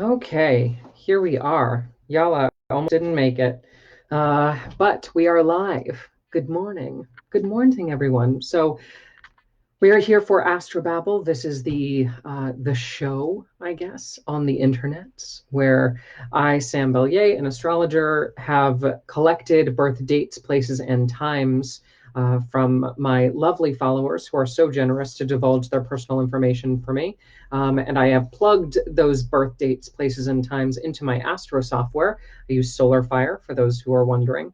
Okay, here we are. Y'all almost didn't make it, but we are live. Good morning. Good morning, everyone. So we are here for Astro-Babble. This is the show, I guess, on the internet where I, Sam Bellier, an astrologer, have collected birth dates, places, and times from my lovely followers who are so generous to divulge their personal information for me. And I have plugged those birth dates, places, and times into my Astro software. I use SolarFire for those who are wondering.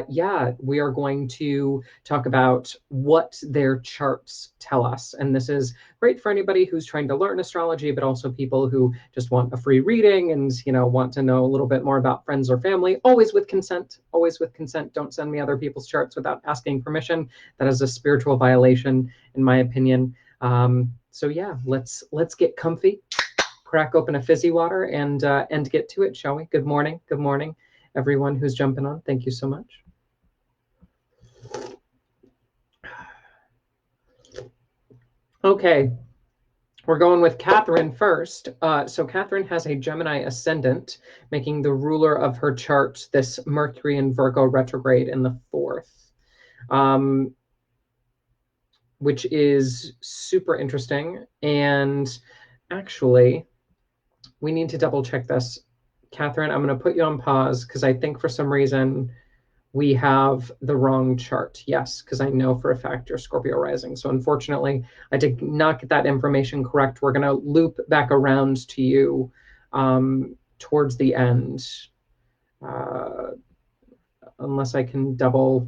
Yeah, we are going to talk about what their charts tell us. And this is great for anybody who's trying to learn astrology, but also people who just want a free reading and, want to know a little bit more about friends or family, always with consent, always with consent. Don't send me other people's charts without asking permission. That is a spiritual violation, in my opinion. So yeah, let's get comfy, crack open a fizzy water, and get to it, shall we? Good morning. Good morning, everyone who's jumping on. Thank you so much. Okay, we're going with Catherine first. So Catherine has a Gemini ascendant, making the ruler of her chart this Mercury in Virgo retrograde in the fourth, which is super interesting. And actually, we need to double check this. Catherine, I'm going to put you on pause because I think for some reason we have the wrong chart. Yes, because I know for a fact you're Scorpio rising. So unfortunately, I did not get that information correct. We're going to loop back around to you towards the end, unless I can double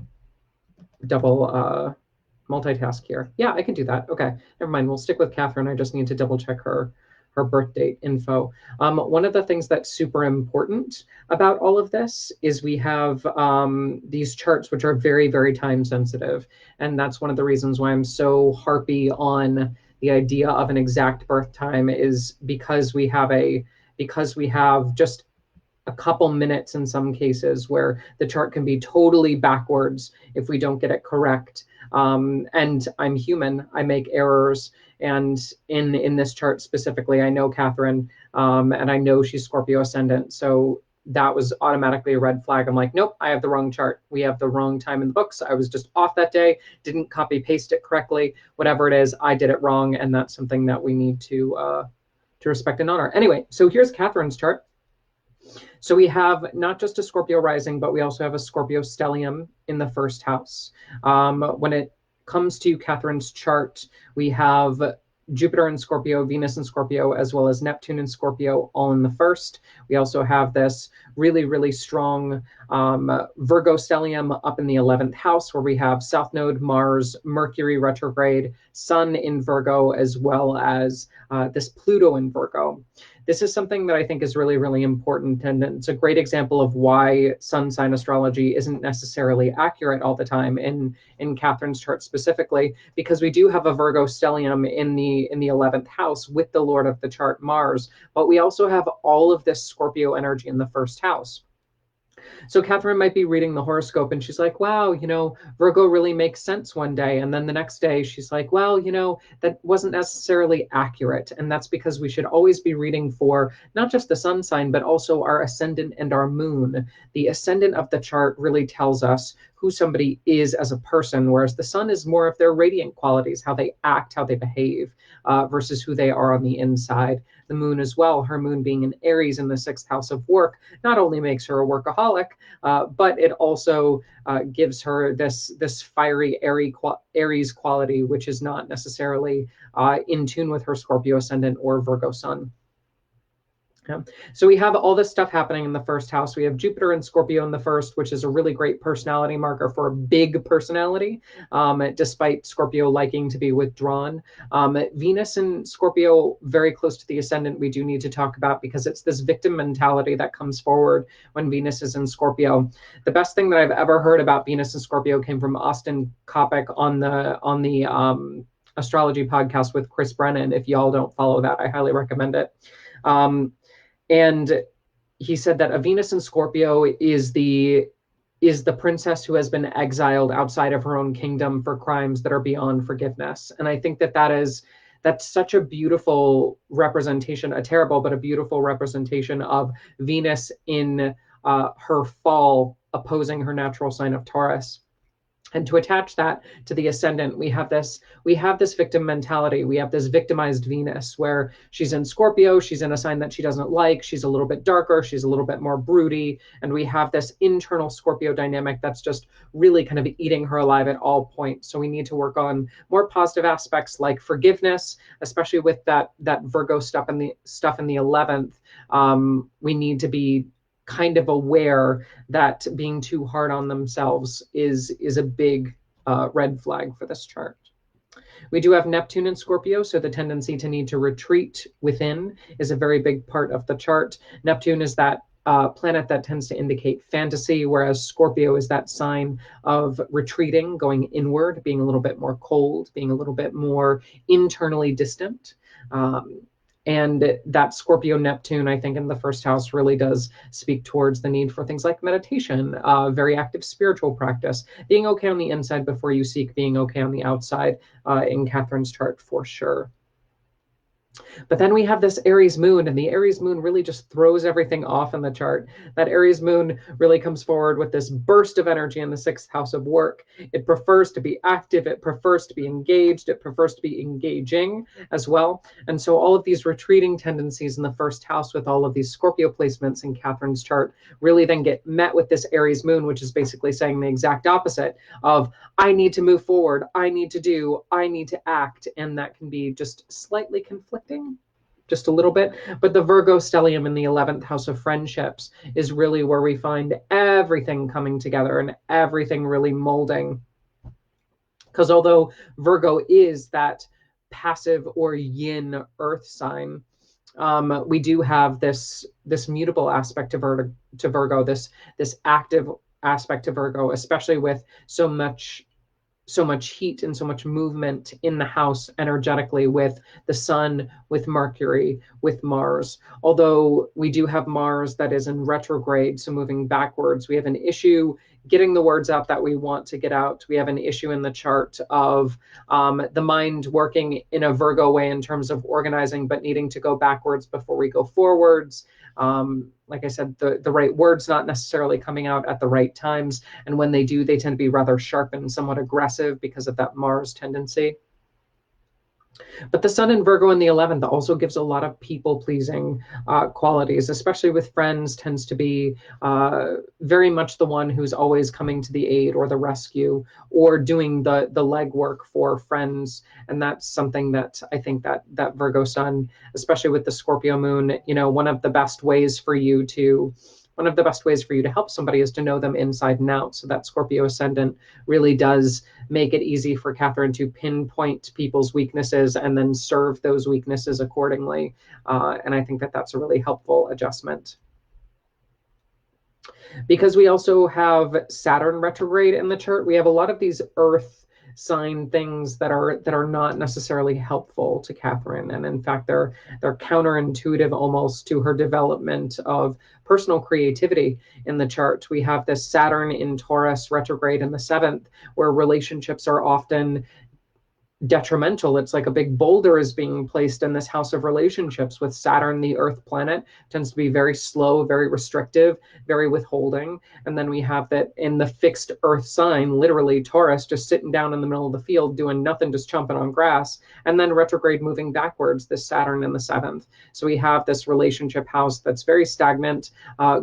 multitask here. Yeah, I can do that. Okay, never mind. We'll stick with Catherine. I just need to double check her birth date info. One of the things that's super important about all of this is we have these charts which are very, very time sensitive. And that's one of the reasons why I'm so harpy on the idea of an exact birth time, is because we have just a couple minutes in some cases where the chart can be totally backwards if we don't get it correct. And I'm human, I make errors. And in this chart specifically, I know Catherine, and I know she's Scorpio ascendant. So that was automatically a red flag. I'm like, nope, I have the wrong chart. We have the wrong time in the books. I was just off that day, didn't copy paste it correctly. Whatever it is, I did it wrong. And that's something that we need to respect and honor. Anyway, so here's Catherine's chart. So we have not just a Scorpio rising, but we also have a Scorpio stellium in the first house. When it comes to Catherine's chart, we have Jupiter in Scorpio, Venus in Scorpio, as well as Neptune in Scorpio, all in the first. We also have this really, really strong Virgo stellium up in the 11th house, where we have South Node, Mars, Mercury retrograde, Sun in Virgo, as well as this Pluto in Virgo. This is something that I think is really, really important. And it's a great example of why sun sign astrology isn't necessarily accurate all the time in Catherine's chart specifically, because we do have a Virgo stellium in the 11th house with the lord of the chart, Mars, but we also have all of this Scorpio energy in the first house. So Catherine might be reading the horoscope and she's like, wow, Virgo really makes sense one day. And then the next day she's like, well, that wasn't necessarily accurate. And that's because we should always be reading for not just the sun sign, but also our ascendant and our moon. The ascendant of the chart really tells us who somebody is as a person, whereas the sun is more of their radiant qualities, how they act, how they behave, versus who they are on the inside. The moon as well, her moon being in Aries in the 6th house of work, not only makes her a workaholic, but it also gives her this fiery Aries quality, which is not necessarily in tune with her Scorpio ascendant or Virgo sun. Yeah. So we have all this stuff happening in the first house. We have Jupiter and Scorpio in the first, which is a really great personality marker for a big personality, despite Scorpio liking to be withdrawn. Venus and Scorpio, very close to the ascendant, we do need to talk about, because it's this victim mentality that comes forward when Venus is in Scorpio. The best thing that I've ever heard about Venus and Scorpio came from Austin Kopic on the astrology podcast with Chris Brennan. If y'all don't follow that, I highly recommend it. And he said that a Venus in Scorpio is the princess who has been exiled outside of her own kingdom for crimes that are beyond forgiveness. And I think that that's such a beautiful representation, a terrible but a beautiful representation of Venus in her fall opposing her natural sign of Taurus. And to attach that to the ascendant, we have this victim mentality. We have this victimized Venus where she's in Scorpio, she's in a sign that she doesn't like, she's a little bit darker, she's a little bit more broody, and we have this internal Scorpio dynamic that's just really kind of eating her alive at all points. So we need to work on more positive aspects like forgiveness, especially with that Virgo stuff in the 11th. We need to be kind of aware that being too hard on themselves is a big red flag for this chart. We do have Neptune in Scorpio, so the tendency to need to retreat within is a very big part of the chart. Neptune is that planet that tends to indicate fantasy, whereas Scorpio is that sign of retreating, going inward, being a little bit more cold, being a little bit more internally distant. And that Scorpio Neptune, I think, in the first house really does speak towards the need for things like meditation, very active spiritual practice, being okay on the inside before you seek being okay on the outside in Catherine's chart for sure. But then we have this Aries moon, and the Aries moon really just throws everything off in the chart. That Aries moon really comes forward with this burst of energy in the 6th house of work. It prefers to be active, it prefers to be engaged, it prefers to be engaging as well. And so all of these retreating tendencies in the 1st house with all of these Scorpio placements in Catherine's chart really then get met with this Aries moon, which is basically saying the exact opposite of I need to move forward, I need to do, I need to act. And that can be just slightly conflicting, just a little bit. But the Virgo stellium in the 11th house of friendships is really where we find everything coming together and everything really molding. Because although Virgo is that passive or yin earth sign, we do have this mutable aspect to Virgo, this active aspect to Virgo, especially with so much heat and so much movement in the house energetically with the sun, with Mercury, with Mars. Although we do have Mars that is in retrograde, so moving backwards, we have an issue getting the words out that we want to get out. We have an issue in the chart of the mind working in a Virgo way in terms of organizing, but needing to go backwards before we go forwards. Like I said, the right words not necessarily coming out at the right times. And when they do, they tend to be rather sharp and somewhat aggressive because of that Mars tendency. But the sun in Virgo in the 11th also gives a lot of people-pleasing qualities, especially with friends, tends to be very much the one who's always coming to the aid or the rescue or doing the legwork for friends. And that's something that I think that Virgo sun, especially with the Scorpio moon, one of the best ways for you to help somebody is to know them inside and out. So that Scorpio ascendant really does make it easy for Catherine to pinpoint people's weaknesses and then serve those weaknesses accordingly. And I think that that's a really helpful adjustment. Because we also have Saturn retrograde in the chart, we have a lot of these earth sign things that are not necessarily helpful to Catherine, and in fact they're counterintuitive almost to her development of personal creativity in the chart. We have this Saturn in Taurus retrograde in the 7th, where relationships are often detrimental. It's like a big boulder is being placed in this house of relationships with Saturn, the earth planet, tends to be very slow, very restrictive, very withholding. And then we have that in the fixed earth sign, literally Taurus, just sitting down in the middle of the field doing nothing, just chomping on grass. And then retrograde moving backwards, this Saturn in the 7th. So we have this relationship house that's very stagnant,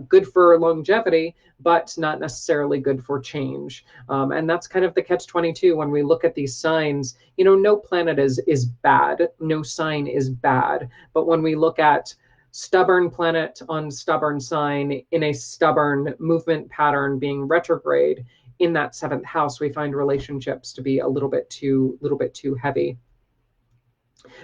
good for longevity, but not necessarily good for change. And that's kind of the catch-22 when we look at these signs. No planet is bad, no sign is bad. But when we look at stubborn planet on stubborn sign in a stubborn movement pattern being retrograde in that 7th house, we find relationships to be a little bit too heavy.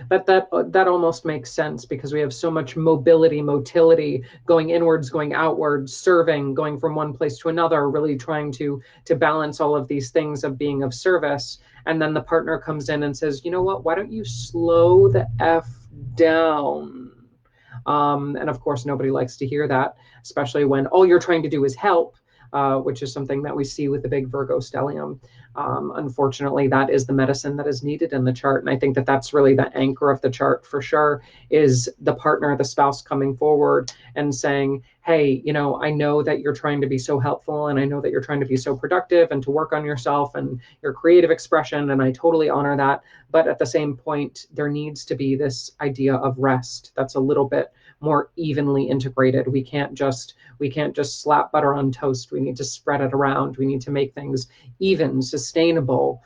But that almost makes sense because we have so much motility, going inwards, going outwards, serving, going from one place to another, really trying to balance all of these things of being of service. And then the partner comes in and says, you know what, why don't you slow the F down? And of course, nobody likes to hear that, especially when all you're trying to do is help. which is something that we see with the big Virgo stellium. Unfortunately, that is the medicine that is needed in the chart. And I think that that's really the anchor of the chart for sure, is the partner, the spouse coming forward and saying, hey, you know, I know that you're trying to be so helpful, and I know that you're trying to be so productive and to work on yourself and your creative expression, and I totally honor that. But at the same point, there needs to be this idea of rest that's a little bit more evenly integrated. We can't just slap butter on toast. We need to spread it around. We need to make things even, sustainable,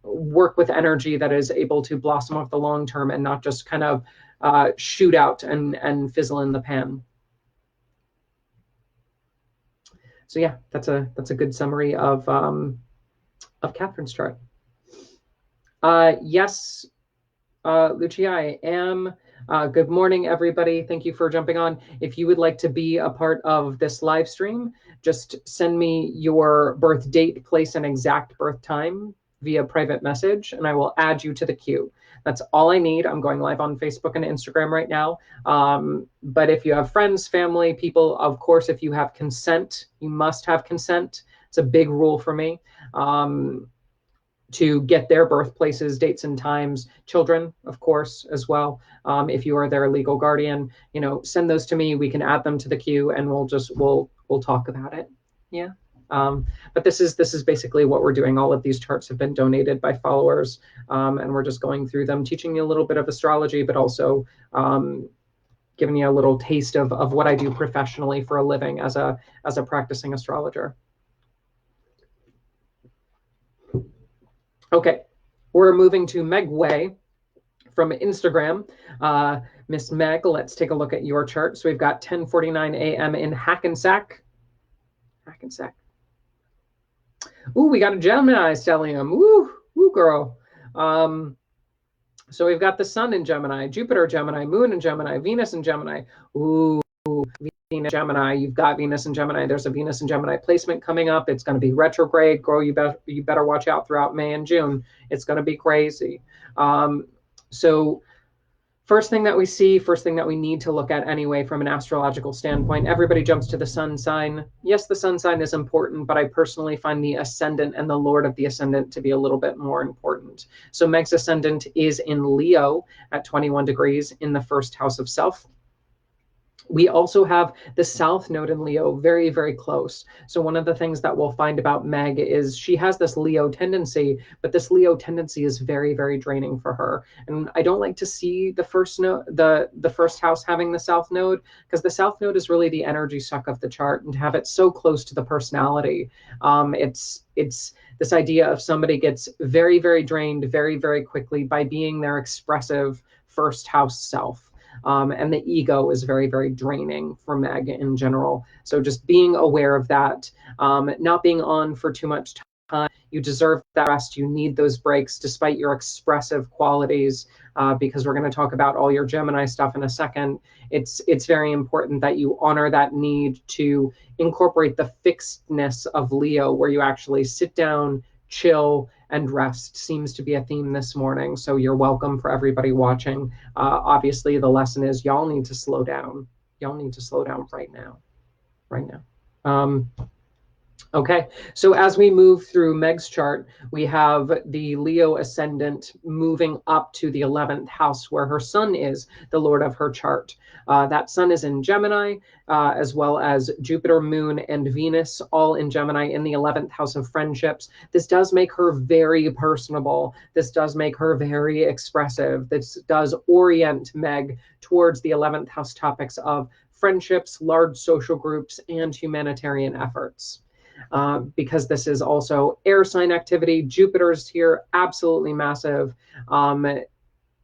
work with energy that is able to blossom off the long term and not just kind of shoot out and fizzle in the pan. So yeah, that's a good summary of Catherine's chart. Yes, Lucia, I am. Good morning, everybody. Thank you for jumping on. If you would like to be a part of this live stream, just send me your birth date, place, and exact birth time via private message, and I will add you to the queue. That's all I need. I'm going live on Facebook and Instagram right now. But if you have friends, family, people, of course, if you have consent, you must have consent. It's a big rule for me. To get their birthplaces, dates, and times. Children, of course, as well. If you are their legal guardian, you know, send those to me. We can add them to the queue, and we'll talk about it. Yeah. But this is basically what we're doing. All of these charts have been donated by followers, and we're just going through them, teaching you a little bit of astrology, but also giving you a little taste of what I do professionally for a living as a practicing astrologer. Okay, we're moving to Meg Way from Instagram. Miss Meg, let's take a look at your chart. So we've got 10:49 a.m. in Hackensack. Hackensack. Ooh, we got a Gemini stellium. Ooh, girl. So we've got the Sun in Gemini, Jupiter Gemini, Moon in Gemini, Venus in Gemini. Ooh, Venus Gemini. You've got Venus in Gemini. There's a Venus in Gemini placement coming up. It's going to be retrograde. Girl, you better watch out throughout May and June. It's going to be crazy. So first thing that we see, first thing that we need to look at anyway from an astrological standpoint, everybody jumps to the sun sign. Yes, the sun sign is important, but I personally find the ascendant and the lord of the ascendant to be a little bit more important. So Meg's ascendant is in Leo at 21 degrees in the first house of self. We also have the South Node in Leo, very, very close. So one of the things that we'll find about Meg is she has this Leo tendency, but this Leo tendency is very, very draining for her. And I don't like to see the first house having the South Node, because the South Node is really the energy suck of the chart, and to have it so close to the personality, it's this idea of somebody gets very, very drained very, very quickly by being their expressive first house self. And the ego is very, very draining for Meg in general. So just being aware of that, not being on for too much time. You deserve that rest. You need those breaks despite your expressive qualities, because we're going to talk about all your Gemini stuff in a second. It's very important that you honor that need to incorporate the fixedness of Leo, where you actually sit down, chill, and rest. Seems to be a theme this morning. So you're welcome for everybody watching. Obviously, the lesson is y'all need to slow down. Y'all need to slow down right now. Right now. Okay, so as we move through Meg's chart, we have the Leo ascendant moving up to the 11th house, where her sun is the lord of her chart. That sun is in Gemini, as well as Jupiter, Moon, and Venus, all in Gemini in the 11th house of friendships. This does make her very personable. This does make her very expressive. This does orient Meg towards the 11th house topics of friendships, large social groups, and humanitarian efforts. Because this is also air sign activity. Jupiter's here, absolutely massive.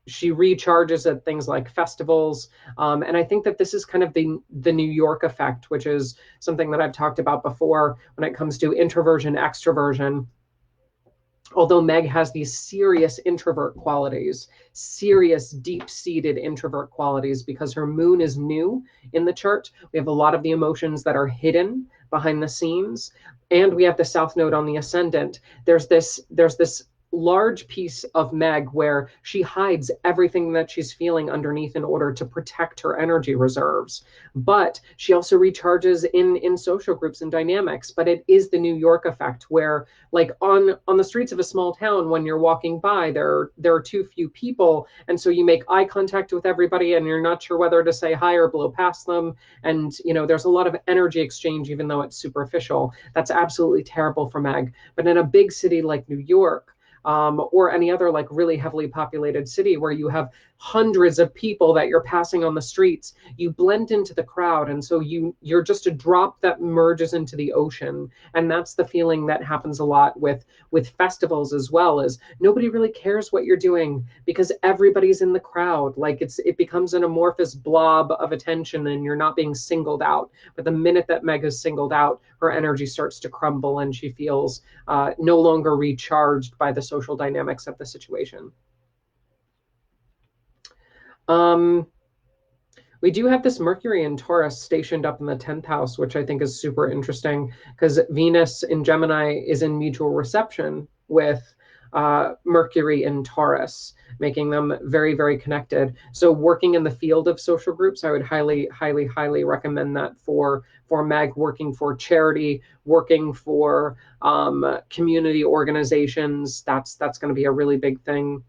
She recharges at things like festivals. And I think that this is kind of the New York effect, which is something that I've talked about before when it comes to introversion, extroversion. Although Meg has these serious introvert qualities, serious deep-seated introvert qualities, because her moon is new in the chart. We have a lot of the emotions that are hidden behind the scenes, and we have the South Node on the ascendant. There's this large piece of Meg where she hides everything that she's feeling underneath in order to protect her energy reserves. But she also recharges in social groups and dynamics. But it is the New York effect where, like on the streets of a small town, when you're walking by, there are too few people, and so you make eye contact with everybody, and you're not sure whether to say hi or blow past them. And there's a lot of energy exchange, even though it's superficial. That's absolutely terrible for Meg. But in a big city like New York, or any other like really heavily populated city where you have hundreds of people that you're passing on the streets, you blend into the crowd, and so you're just a drop that merges into the ocean. And that's the feeling that happens a lot with festivals as well, is nobody really cares what you're doing because everybody's in the crowd. Like it becomes an amorphous blob of attention, and you're not being singled out. But the minute that Meg is singled out, her energy starts to crumble, and she feels no longer recharged by the social dynamics of the situation. Um, we do have this Mercury in Taurus stationed up in the 10th house, which I think is super interesting because Venus in Gemini is in mutual reception with Mercury in Taurus, making them very, very connected. So working in the field of social groups, I would highly, highly, highly recommend that for Meg, working for charity, working for community organizations. That's going to be a really big thing.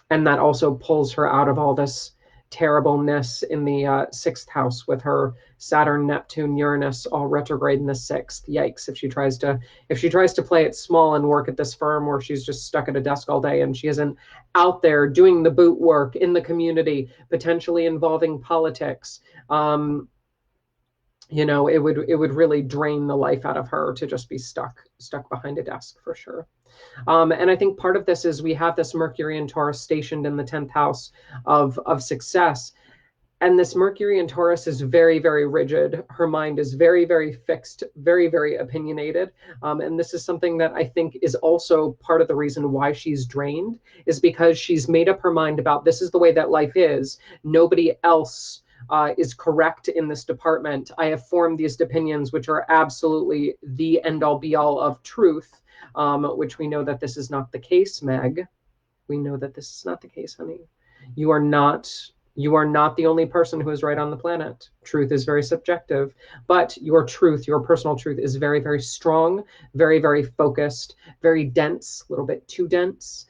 And that also pulls her out of all this terribleness in the sixth house with her Saturn, Neptune, Uranus all retrograde in the sixth. Yikes! If she tries to play it small and work at this firm where she's just stuck at a desk all day and she isn't out there doing the boot work in the community, potentially involving politics, it would really drain the life out of her to just be stuck behind a desk for sure. And I think part of this is we have this Mercury and Taurus stationed in the 10th house of success. And this Mercury in Taurus is very, very rigid. Her mind is very, very fixed, very, very opinionated. And this is something that I think is also part of the reason why she's drained, is because she's made up her mind about this is the way that life is. Nobody else is correct in this department. I have formed these opinions, which are absolutely the end all be all of truth. Which we know that this is not the case, Meg. We know that this is not the case, honey. You are not the only person who is right on the planet. Truth is very subjective, but your truth, your personal truth, is very, very strong, very, very focused, very dense, a little bit too dense,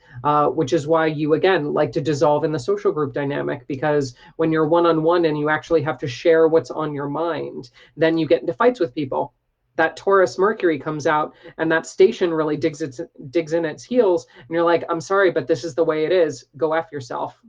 which is why you, again, like to dissolve in the social group dynamic, because when you're one-on-one and you actually have to share what's on your mind, then you get into fights with people. That Taurus Mercury comes out and that station really digs in its heels, and you're like, I'm sorry, but this is the way it is. Go F yourself.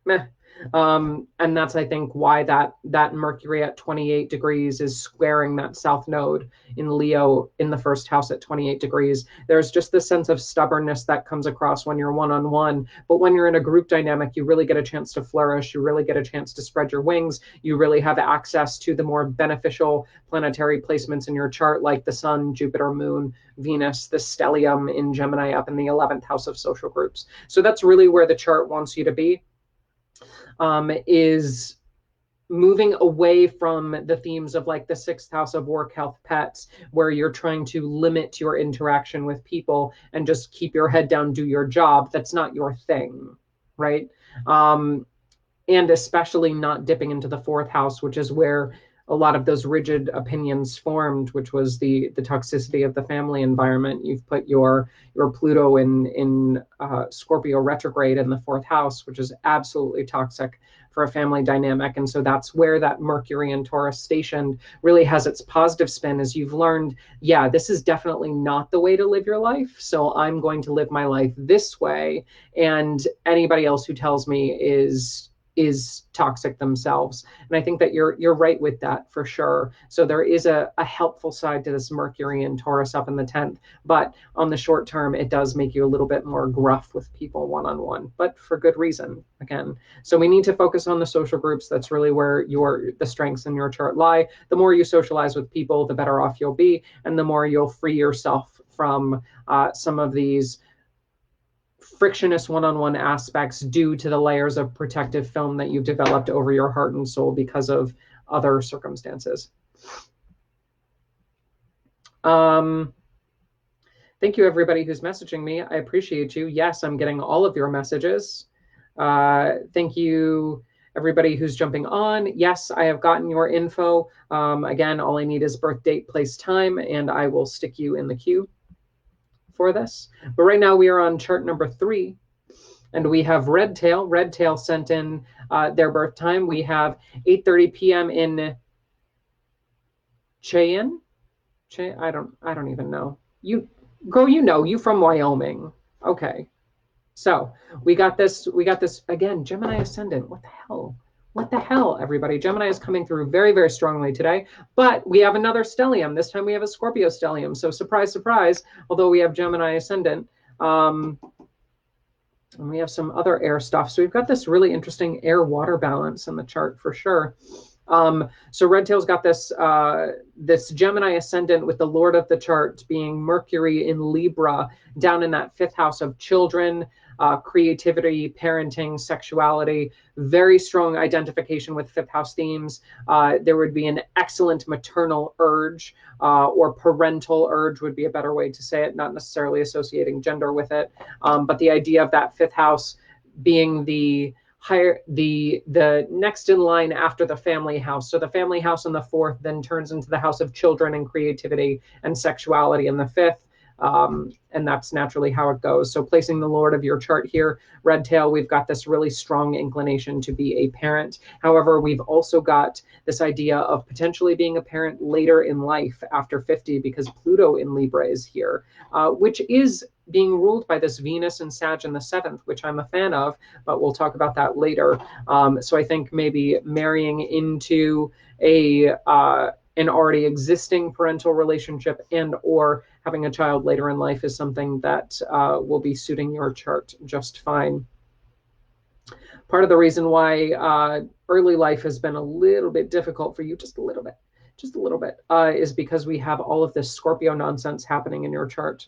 Meh. And that's, I think, why that Mercury at 28 degrees is squaring that South Node in Leo in the first house at 28 degrees. There's just this sense of stubbornness that comes across when you're one-on-one. But when you're in a group dynamic, you really get a chance to flourish. You really get a chance to spread your wings. You really have access to the more beneficial planetary placements in your chart, like the Sun, Jupiter, Moon, Venus, the stellium in Gemini up in the 11th house of social groups. So that's really where the chart wants you to be. Is moving away from the themes of like the sixth house of work, health, pets, where you're trying to limit your interaction with people and just keep your head down, do your job. That's not your thing, right? And especially not dipping into the fourth house, which is where a lot of those rigid opinions formed, which was the toxicity of the family environment. You've put your Pluto in Scorpio retrograde in the fourth house, which is absolutely toxic for a family dynamic. And so that's where that Mercury in Taurus stationed really has its positive spin, as you've learned, yeah, this is definitely not the way to live your life. So I'm going to live my life this way. And anybody else who tells me is toxic themselves. And I think that you're right with that for sure. So there is a helpful side to this Mercury and Taurus up in the 10th, but on the short term, it does make you a little bit more gruff with people one-on-one, but for good reason, again. So we need to focus on the social groups. That's really where the strengths in your chart lie. The more you socialize with people, the better off you'll be, and the more you'll free yourself from some of these frictionless one-on-one aspects due to the layers of protective film that you've developed over your heart and soul because of other circumstances. Thank you, everybody who's messaging me. I appreciate you. Yes, I'm getting all of your messages. Thank you, everybody who's jumping on. Yes, I have gotten your info. Again, all I need is birth date, place, time, and I will stick you in the queue for this. But right now we are on chart number 3, and we have Red Tail. Red Tail sent in their birth time. We have 8:30 p.m. in Cheyenne. I don't even know. You, girl, you from Wyoming. Okay. So we got this again, Gemini ascendant. What the hell? What the hell, everybody? Gemini is coming through very, very strongly today, but we have another stellium. This time we have a Scorpio stellium. So surprise, surprise, although we have Gemini ascendant, and we have some other air stuff. So we've got this really interesting air-water balance in the chart for sure. So Red Tail's got this this Gemini ascendant with the Lord of the chart being Mercury in Libra, down in that 5th house of children, creativity, parenting, sexuality. Very strong identification with 5th house themes. There would be an excellent maternal urge, or parental urge would be a better way to say it, not necessarily associating gender with it, but the idea of that 5th house being the next in line after the family house. So the family house in the 4th then turns into the house of children and creativity and sexuality in the 5th. And that's naturally how it goes. So placing the Lord of your chart here, Red Tail, we've got this really strong inclination to be a parent. However, we've also got this idea of potentially being a parent later in life after 50, because Pluto in Libra is here, which is being ruled by this Venus and Sag in the 7th, which I'm a fan of, but we'll talk about that later. So I think maybe marrying into an already existing parental relationship and or having a child later in life is something that will be suiting your chart just fine. Part of the reason why early life has been a little bit difficult for you, just a little bit, is because we have all of this Scorpio nonsense happening in your chart.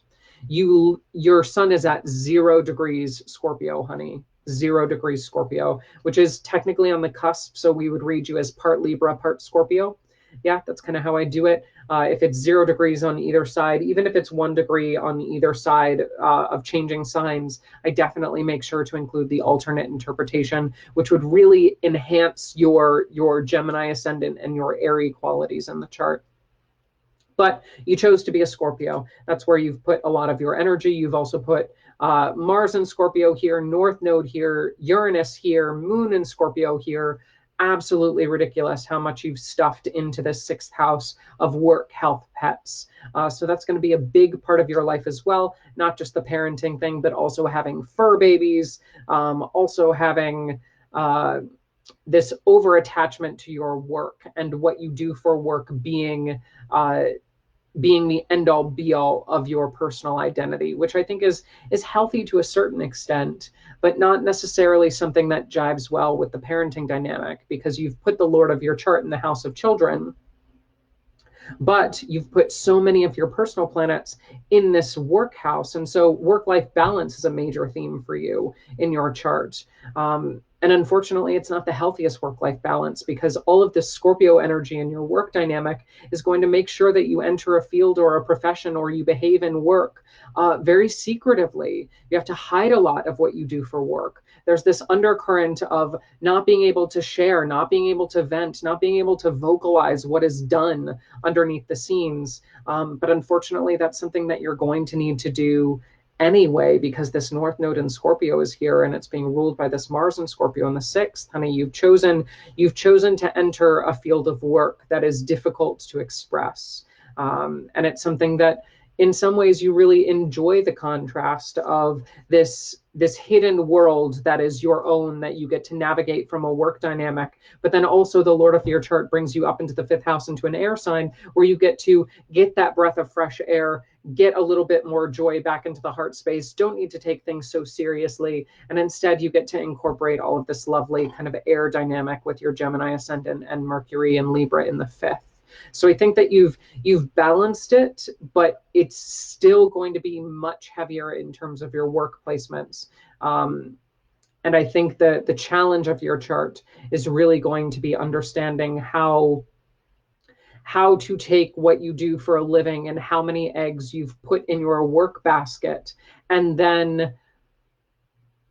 Your sun is at 0 degrees Scorpio, honey. 0 degrees Scorpio, which is technically on the cusp. So we would read you as part Libra, part Scorpio. Yeah, that's kind of how I do it. If it's 0 degrees on either side, even if it's 1 degree on either side of changing signs, I definitely make sure to include the alternate interpretation, which would really enhance your Gemini ascendant and your airy qualities in the chart. But you chose to be a Scorpio. That's where you've put a lot of your energy. You've also put Mars in Scorpio here, North Node here, Uranus here, Moon in Scorpio here. Absolutely ridiculous how much you've stuffed into the 6th house of work, health, pets. So that's going to be a big part of your life as well. Not just the parenting thing, but also having fur babies, also having this over attachment to your work and what you do for work being the end all be all of your personal identity, which I think is healthy to a certain extent, but not necessarily something that jives well with the parenting dynamic, because you've put the Lord of your chart in the house of children, but you've put so many of your personal planets in this work house. And so work-life balance is a major theme for you in your chart. And unfortunately, it's not the healthiest work-life balance, because all of this Scorpio energy in your work dynamic is going to make sure that you enter a field or a profession or you behave in work very secretively. You have to hide a lot of what you do for work. There's this undercurrent of not being able to share, not being able to vent, not being able to vocalize what is done underneath the scenes. But unfortunately, that's something that you're going to need to do anyway, because this North Node in Scorpio is here and it's being ruled by this Mars in Scorpio in the 6th. Honey, you've chosen to enter a field of work that is difficult to express. And it's something that in some ways you really enjoy the contrast of this hidden world that is your own, that you get to navigate from a work dynamic, but then also the Lord of your chart brings you up into the 5th house, into an air sign, where you get to get that breath of fresh air, get a little bit more joy back into the heart space, don't need to take things so seriously, and instead you get to incorporate all of this lovely kind of air dynamic with your Gemini ascendant and Mercury and Libra in the 5th. So I think that you've balanced it, but it's still going to be much heavier in terms of your work placements. And I think that the challenge of your chart is really going to be understanding how how to take what you do for a living and how many eggs you've put in your work basket, and then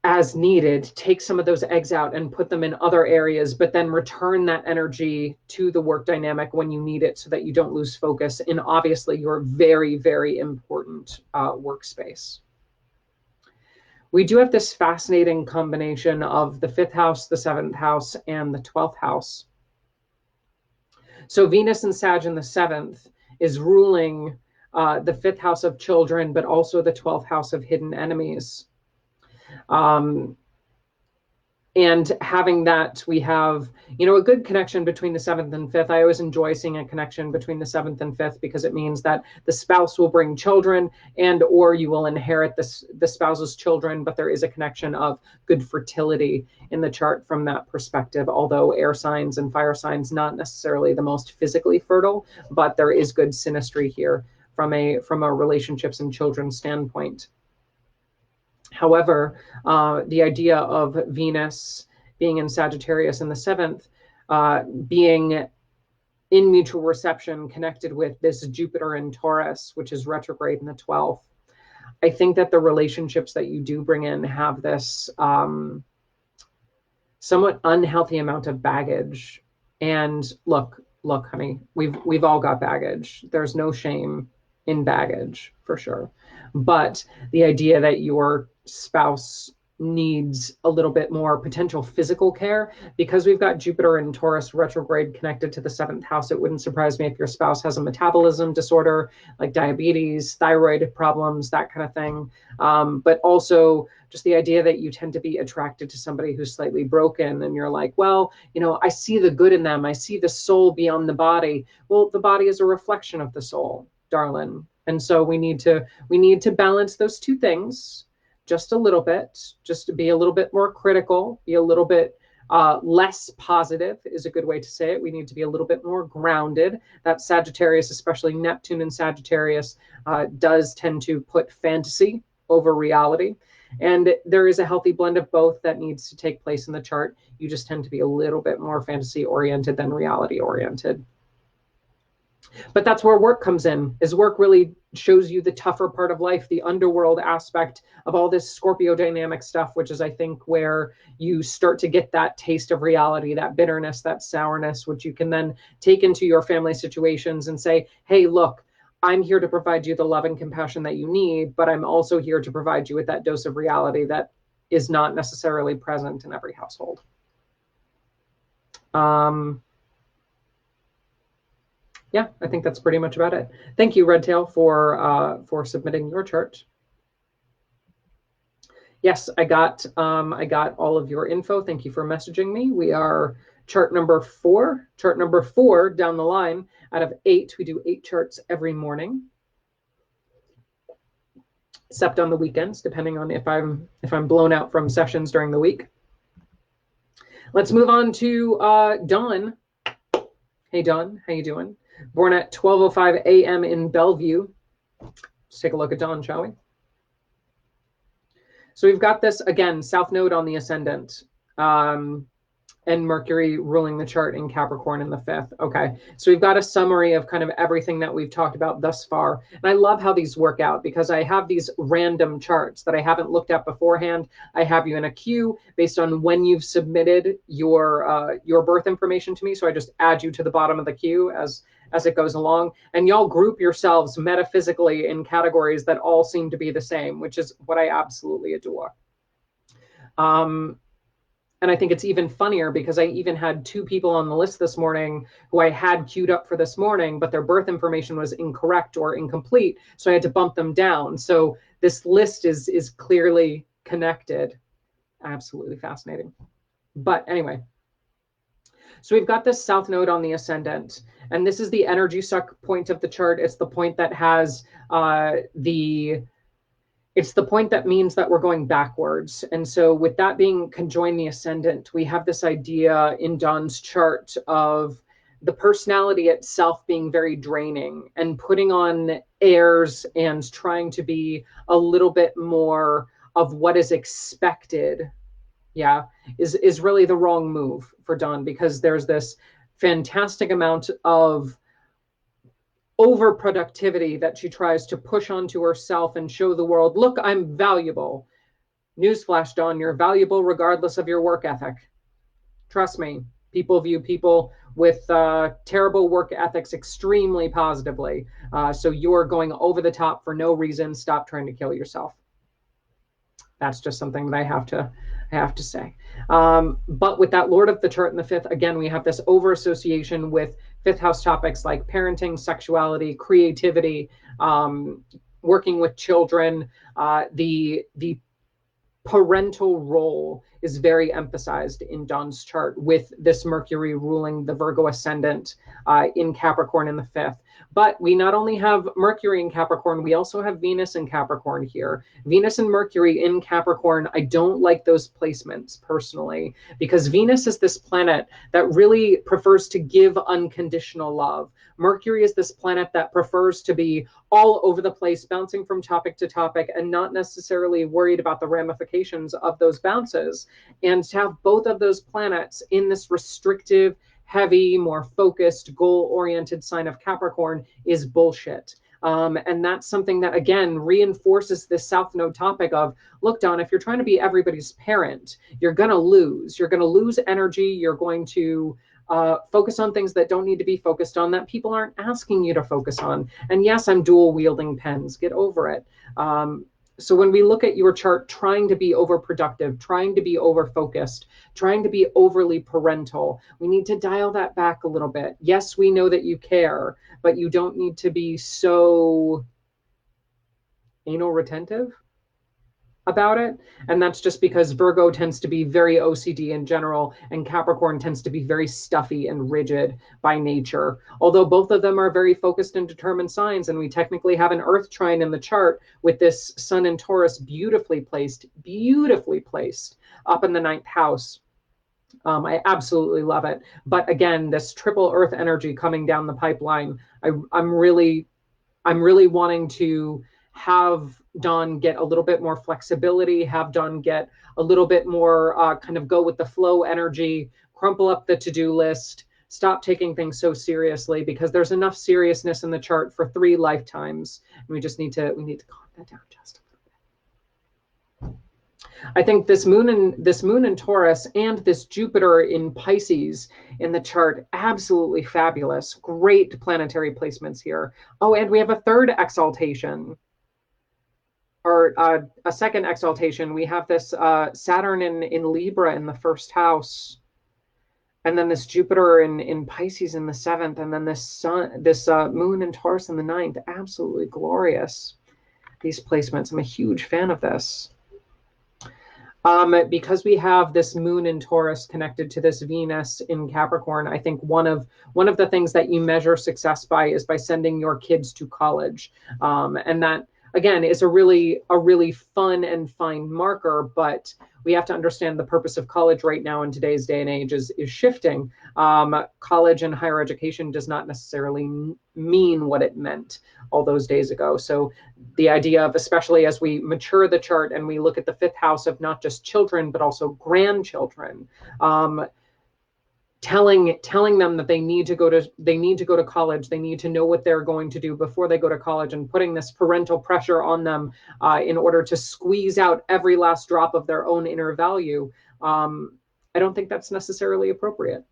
as needed, take some of those eggs out and put them in other areas, but then return that energy to the work dynamic when you need it so that you don't lose focus in obviously your very, very important workspace. We do have this fascinating combination of the 5th house, the 7th house, and the 12th house. So Venus and Sag in the 7th is ruling the 5th house of children, but also the 12th house of hidden enemies. And having that, we have, a good connection between the 7th and 5th. I always enjoy seeing a connection between the 7th and 5th because it means that the spouse will bring children and or you will inherit the spouse's children, but there is a connection of good fertility in the chart from that perspective, although air signs and fire signs, not necessarily the most physically fertile, but there is good synastry here from a relationships and children standpoint. However, the idea of Venus being in Sagittarius in the 7th, being in mutual reception connected with this Jupiter in Taurus, which is retrograde in the 12th, I think that the relationships that you do bring in have this somewhat unhealthy amount of baggage. And look, honey, we've all got baggage. There's no shame in baggage for sure. But the idea that your spouse needs a little bit more potential physical care, because we've got Jupiter and Taurus retrograde connected to the 7th house, it wouldn't surprise me if your spouse has a metabolism disorder like diabetes, thyroid problems, that kind of thing. But also just the idea that you tend to be attracted to somebody who's slightly broken and you're like, well, I see the good in them. I see the soul beyond the body. Well, the body is a reflection of the soul, darling. And so we need to balance those two things just a little bit, just to be a little bit more critical, be a little bit less positive is a good way to say it. We need to be a little bit more grounded. That Sagittarius, especially Neptune and Sagittarius, does tend to put fantasy over reality. And there is a healthy blend of both that needs to take place in the chart. You just tend to be a little bit more fantasy oriented than reality oriented. But that's where work comes in, is work really shows you the tougher part of life, the underworld aspect of all this Scorpio dynamic stuff, which is, I think, where you start to get that taste of reality, that bitterness, that sourness, which you can then take into your family situations and say, hey, look, I'm here to provide you the love and compassion that you need, but I'm also here to provide you with that dose of reality that is not necessarily present in every household. Yeah, I think that's pretty much about it. Thank you, Redtail, for submitting your chart. Yes, I got all of your info. Thank you for messaging me. We are chart number 4. Chart number 4 down the line out of 8. We do 8 charts every morning, except on the weekends, depending on if I'm blown out from sessions during the week. Let's move on to Dawn. Hey, Dawn, how you doing? Born at 12:05 a.m. in Bellevue. Let's take a look at Dawn, shall we? So we've got this, again, South Node on the ascendant, and Mercury ruling the chart in Capricorn in the 5th. Okay, so we've got a summary of kind of everything that we've talked about thus far. And I love how these work out because I have these random charts that I haven't looked at beforehand. I have you in a queue based on when you've submitted your birth information to me. So I just add you to the bottom of the queue as it goes along. And y'all group yourselves metaphysically in categories that all seem to be the same, which is what I absolutely adore. And I think it's even funnier because I even had 2 people on the list this morning who I had queued up for this morning, but their birth information was incorrect or incomplete. So I had to bump them down. So this list is clearly connected. Absolutely fascinating. But anyway, so we've got this South Node on the ascendant, and this is the energy suck point of the chart. It's the point that has it's the point that means that we're going backwards. And so with that being conjoined the ascendant, we have this idea in Dawn's chart of the personality itself being very draining and putting on airs and trying to be a little bit more of what is expected, is really the wrong move for Dawn, because there's this fantastic amount of overproductivity that she tries to push onto herself and show the world, look, I'm valuable. Newsflash, Dawn, you're valuable regardless of your work ethic. Trust me, people view people with terrible work ethics extremely positively. So you're going over the top for no reason. Stop trying to kill yourself. That's just something that I have to say. But with that Lord of the Chart in the fifth, again, we have this over association with fifth house topics like parenting, sexuality, creativity, working with children. The parental role is very emphasized in Dawn's chart, with this Mercury ruling the Virgo ascendant in Capricorn in the fifth. But we not only have Mercury in Capricorn, we also have Venus in Capricorn here. Venus and Mercury in Capricorn, I don't like those placements personally, because Venus is this planet that really prefers to give unconditional love. Mercury is this planet that prefers to be all over the place, bouncing from topic to topic and not necessarily worried about the ramifications of those bounces. And to have both of those planets in this restrictive, heavy, more focused, goal-oriented sign of Capricorn is bullshit. And that's something that, again, reinforces this South Node topic of, look, Don, if you're trying to be everybody's parent, you're going to lose. You're going to lose energy. You're going to focus on things that don't need to be focused on, that people aren't asking you to focus on. And yes, I'm dual wielding pens. Get over it. So when we look at your chart, trying to be overproductive, trying to be over-focused, trying to be overly parental, we need to dial that back a little bit. Yes, we know that you care, but you don't need to be so anal retentive about it. And that's just because Virgo tends to be very OCD in general, and Capricorn tends to be very stuffy and rigid by nature. Although both of them are very focused and determined signs, and we technically have an Earth trine in the chart with this Sun in Taurus beautifully placed up in the ninth house. I absolutely love it. But again, this triple Earth energy coming down the pipeline, I'm really wanting to have Dawn get a little bit more flexibility, have Dawn get a little bit more kind of go with the flow energy, crumple up the to-do list, stop taking things so seriously, because there's enough seriousness in the chart for 3 lifetimes. And we need to calm that down just a little bit. I think this moon in Taurus and this Jupiter in Pisces in the chart, absolutely fabulous. Great planetary placements here. Oh, and we have a third exaltation, or a second exaltation. We have this Saturn in Libra in the first house, and then this Jupiter in Pisces in the seventh, and then this moon in Taurus in the ninth. Absolutely glorious, these placements. I'm a huge fan of this. Because we have this moon in Taurus connected to this Venus in Capricorn, I think one of the things that you measure success by is by sending your kids to college, and that, again, is a really fun and fine marker. But we have to understand the purpose of college right now in today's day and age is shifting. College and higher education does not necessarily mean what it meant all those days ago. So the idea of, especially as we mature the chart and we look at the fifth house of not just children, but also grandchildren, telling them that they need to go to college, they need to know what they're going to do before they go to college, and putting this parental pressure on them in order to squeeze out every last drop of their own inner value. I don't think that's necessarily appropriate.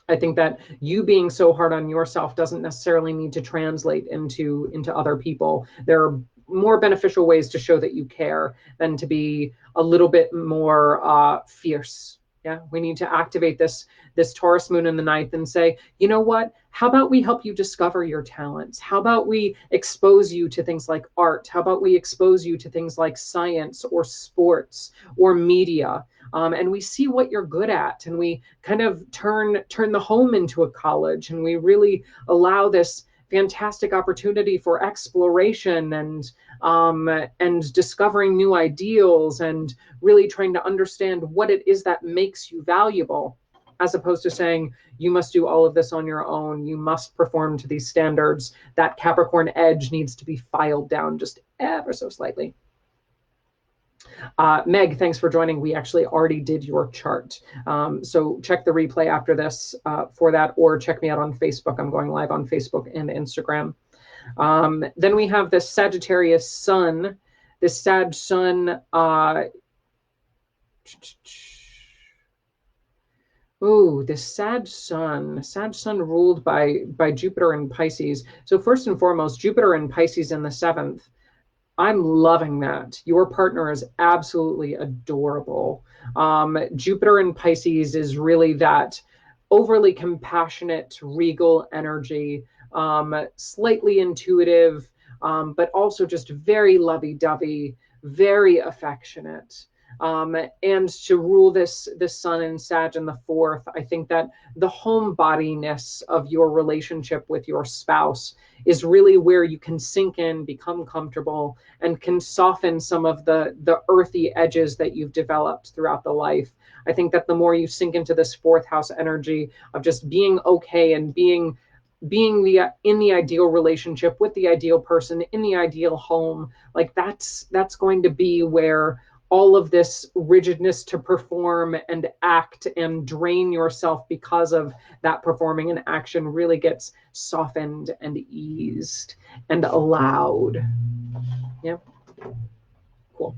I think that you being so hard on yourself doesn't necessarily need to translate into other people. There are more beneficial ways to show that you care than to be a little bit more fierce. Yeah, we need to activate this Taurus moon in the ninth and say, you know what? How about we help you discover your talents? How about we expose you to things like art? How about we expose you to things like science or sports or media? And we see what you're good at, and we kind of turn the home into a college, and we really allow this fantastic opportunity for exploration and discovering new ideals, and really trying to understand what it is that makes you valuable, as opposed to saying you must do all of this on your own, you must perform to these standards. That Capricorn edge needs to be filed down just ever so slightly. Meg, thanks for joining. We actually already did your chart. So check the replay after this for that, or check me out on Facebook. I'm going live on Facebook and Instagram. Then we have the Sagittarius Sun. This Sag Sun. This Sag Sun ruled by Jupiter and Pisces. So first and foremost, Jupiter and Pisces in the 7th. I'm loving that. Your partner is absolutely adorable. Jupiter in Pisces is really that overly compassionate, regal energy, slightly intuitive, but also just very lovey-dovey, very affectionate. And to rule this Sun and Sag in the 4th, I think that the homebodiness of your relationship with your spouse is really where you can sink in, become comfortable, and can soften some of the earthy edges that you've developed throughout the life. I think that the more you sink into this 4th house energy of just being okay and being in the ideal relationship with the ideal person in the ideal home, like that's going to be where all of this rigidness to perform and act and drain yourself because of that performing and action really gets softened and eased and allowed. Yeah. Cool.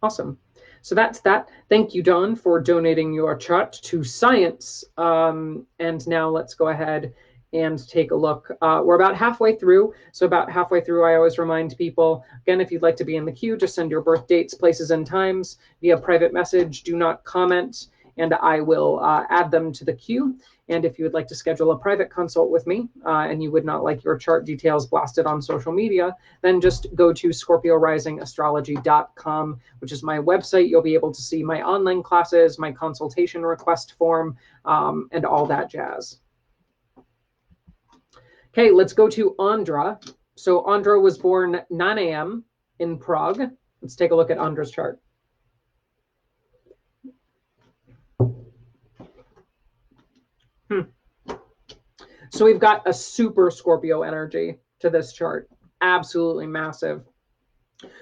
Awesome. So that's that. Thank you, Dawn, for donating your chart to science. And now let's go ahead and take a look. We're about halfway through. So about halfway through, I always remind people, again, if you'd like to be in the queue, just send your birth dates, places, and times via private message. Do not comment, and I will add them to the queue. And if you would like to schedule a private consult with me and you would not like your chart details blasted on social media, then just go to ScorpioRisingAstrology.com, which is my website. You'll be able to see my online classes, my consultation request form, and all that jazz. Okay, let's go to Andra. So Andra was born 9 a.m. in Prague. Let's take a look at Andra's chart. So we've got a super Scorpio energy to this chart. Absolutely massive.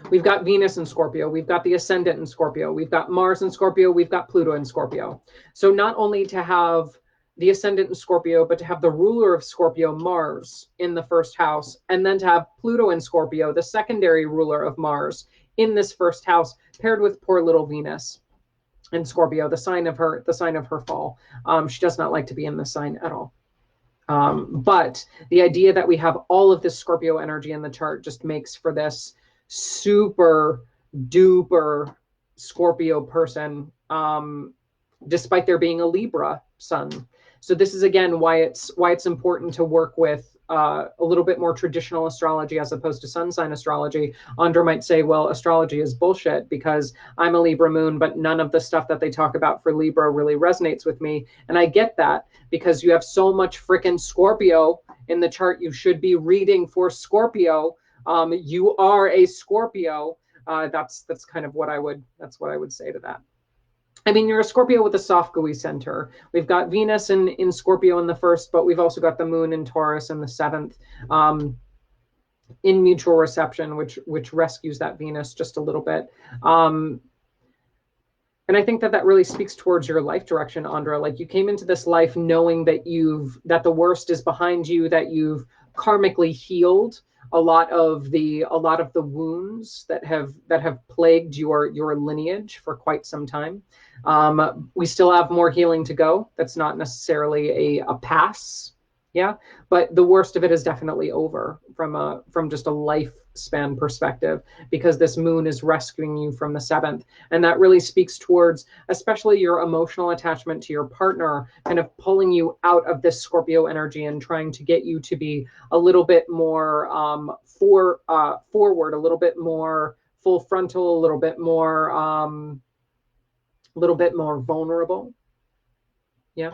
We've got Venus in Scorpio. We've got the ascendant in Scorpio. We've got Mars in Scorpio. We've got Pluto in Scorpio. So not only to have the ascendant in Scorpio, but to have the ruler of Scorpio, Mars, in the 1st house, and then to have Pluto in Scorpio, the secondary ruler of Mars, in this 1st house, paired with poor little Venus in Scorpio, the sign of her fall. She does not like to be in this sign at all. But the idea that we have all of this Scorpio energy in the chart just makes for this super duper Scorpio person, despite there being a Libra sun. So this is again why it's important to work with a little bit more traditional astrology as opposed to sun sign astrology. Andra might say, well, astrology is bullshit because I'm a Libra moon, but none of the stuff that they talk about for Libra really resonates with me. And I get that because you have so much freaking Scorpio in the chart. You should be reading for Scorpio. You are a Scorpio. That's kind of what I would say to that. I mean, you're a Scorpio with a soft, gooey center. We've got Venus in Scorpio in the 1st, but we've also got the moon in Taurus in the 7th, in mutual reception, which rescues that Venus just a little bit. And I think that really speaks towards your life direction, Andra. Like, you came into this life knowing that the worst is behind you, that you've karmically healed a lot of the wounds that have plagued your lineage for quite some time. We still have more healing to go. That's not necessarily a pass, yeah, but the worst of it is definitely over from just a lifespan perspective, because this moon is rescuing you from the 7th, and that really speaks towards especially your emotional attachment to your partner, kind of pulling you out of this Scorpio energy and trying to get you to be a little bit more forward, a little bit more full frontal, a little bit more vulnerable. Yeah.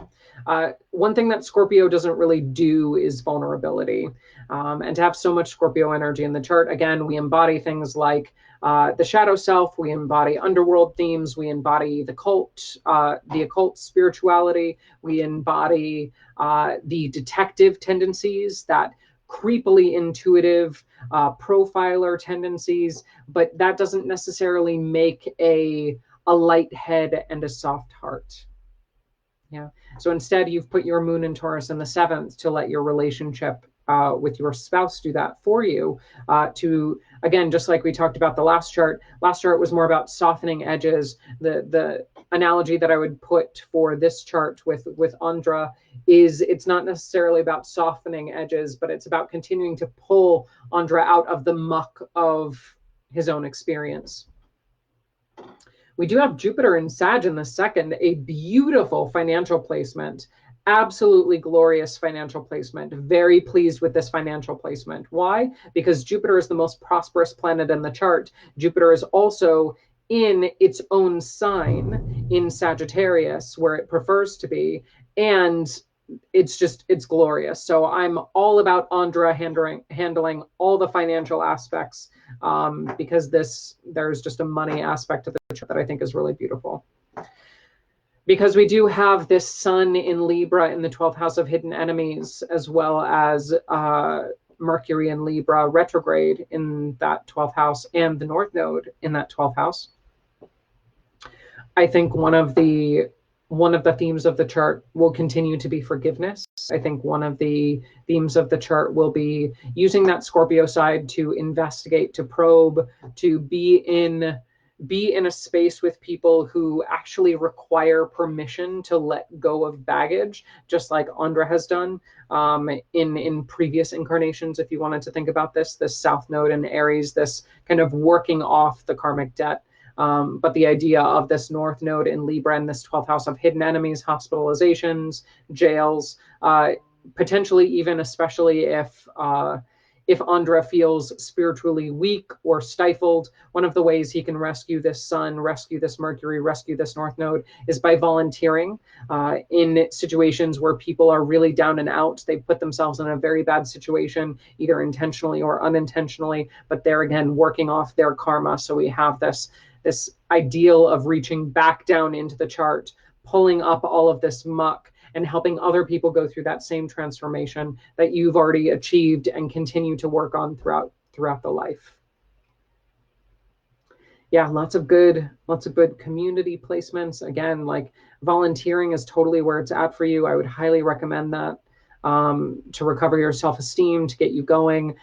One thing that Scorpio doesn't really do is vulnerability. And to have so much Scorpio energy in the chart, again, we embody things like the shadow self, we embody underworld themes, we embody the occult spirituality, we embody the detective tendencies that creepily intuitive, profiler tendencies, but that doesn't necessarily make a light head and a soft heart. Yeah. So instead, you've put your moon in Taurus in the seventh to let your relationship with your spouse do that for you. To, again, just like we talked about the last chart was more about softening edges. The analogy that I would put for this chart with Andra is it's not necessarily about softening edges, but it's about continuing to pull Andra out of the muck of his own experience. We do have Jupiter in Sag in the second, a beautiful financial placement, absolutely glorious financial placement. Very pleased with this financial placement. Why? Because Jupiter is the most prosperous planet in the chart. Jupiter is also in its own sign in Sagittarius, where it prefers to be. And it's glorious. So I'm all about Andra handling all the financial aspects, because there's just a money aspect to the chart that I think is really beautiful. Because we do have this sun in Libra in the 12th house of hidden enemies, as well as Mercury in Libra retrograde in that 12th house, and the North Node in that 12th house. I think one of the themes of the chart will continue to be forgiveness. I think one of the themes of the chart will be using that Scorpio side to investigate, to probe, to be in a space with people who actually require permission to let go of baggage, just like Andra has done in previous incarnations. If you wanted to think about this South Node in Aries, this kind of working off the karmic debt. But the idea of this North Node in Libra and this 12th house of hidden enemies, hospitalizations, jails, potentially even, especially if Andra feels spiritually weak or stifled, one of the ways he can rescue this sun, rescue this Mercury, rescue this North Node is by volunteering in situations where people are really down and out. They put themselves in a very bad situation, either intentionally or unintentionally, but they're, again, working off their karma. So we have this ideal of reaching back down into the chart, pulling up all of this muck, and helping other people go through that same transformation that you've already achieved and continue to work on throughout the life. Yeah, lots of good community placements. Again, like volunteering is totally where it's at for you. I would highly recommend that to recover your self-esteem, to get you going.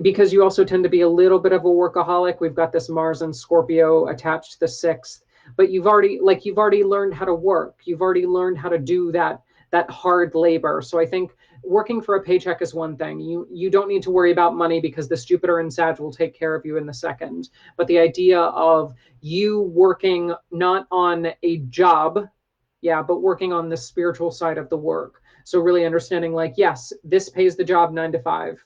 Because you also tend to be a little bit of a workaholic. We've got this Mars and Scorpio attached to the 6th, but you've already learned how to work. You've already learned how to do that hard labor. So I think working for a paycheck is one thing. You don't need to worry about money because this Jupiter in Sag will take care of you in the second. But the idea of you working not on a job, but working on the spiritual side of the work. So really understanding, yes, this pays the job 9 to 5.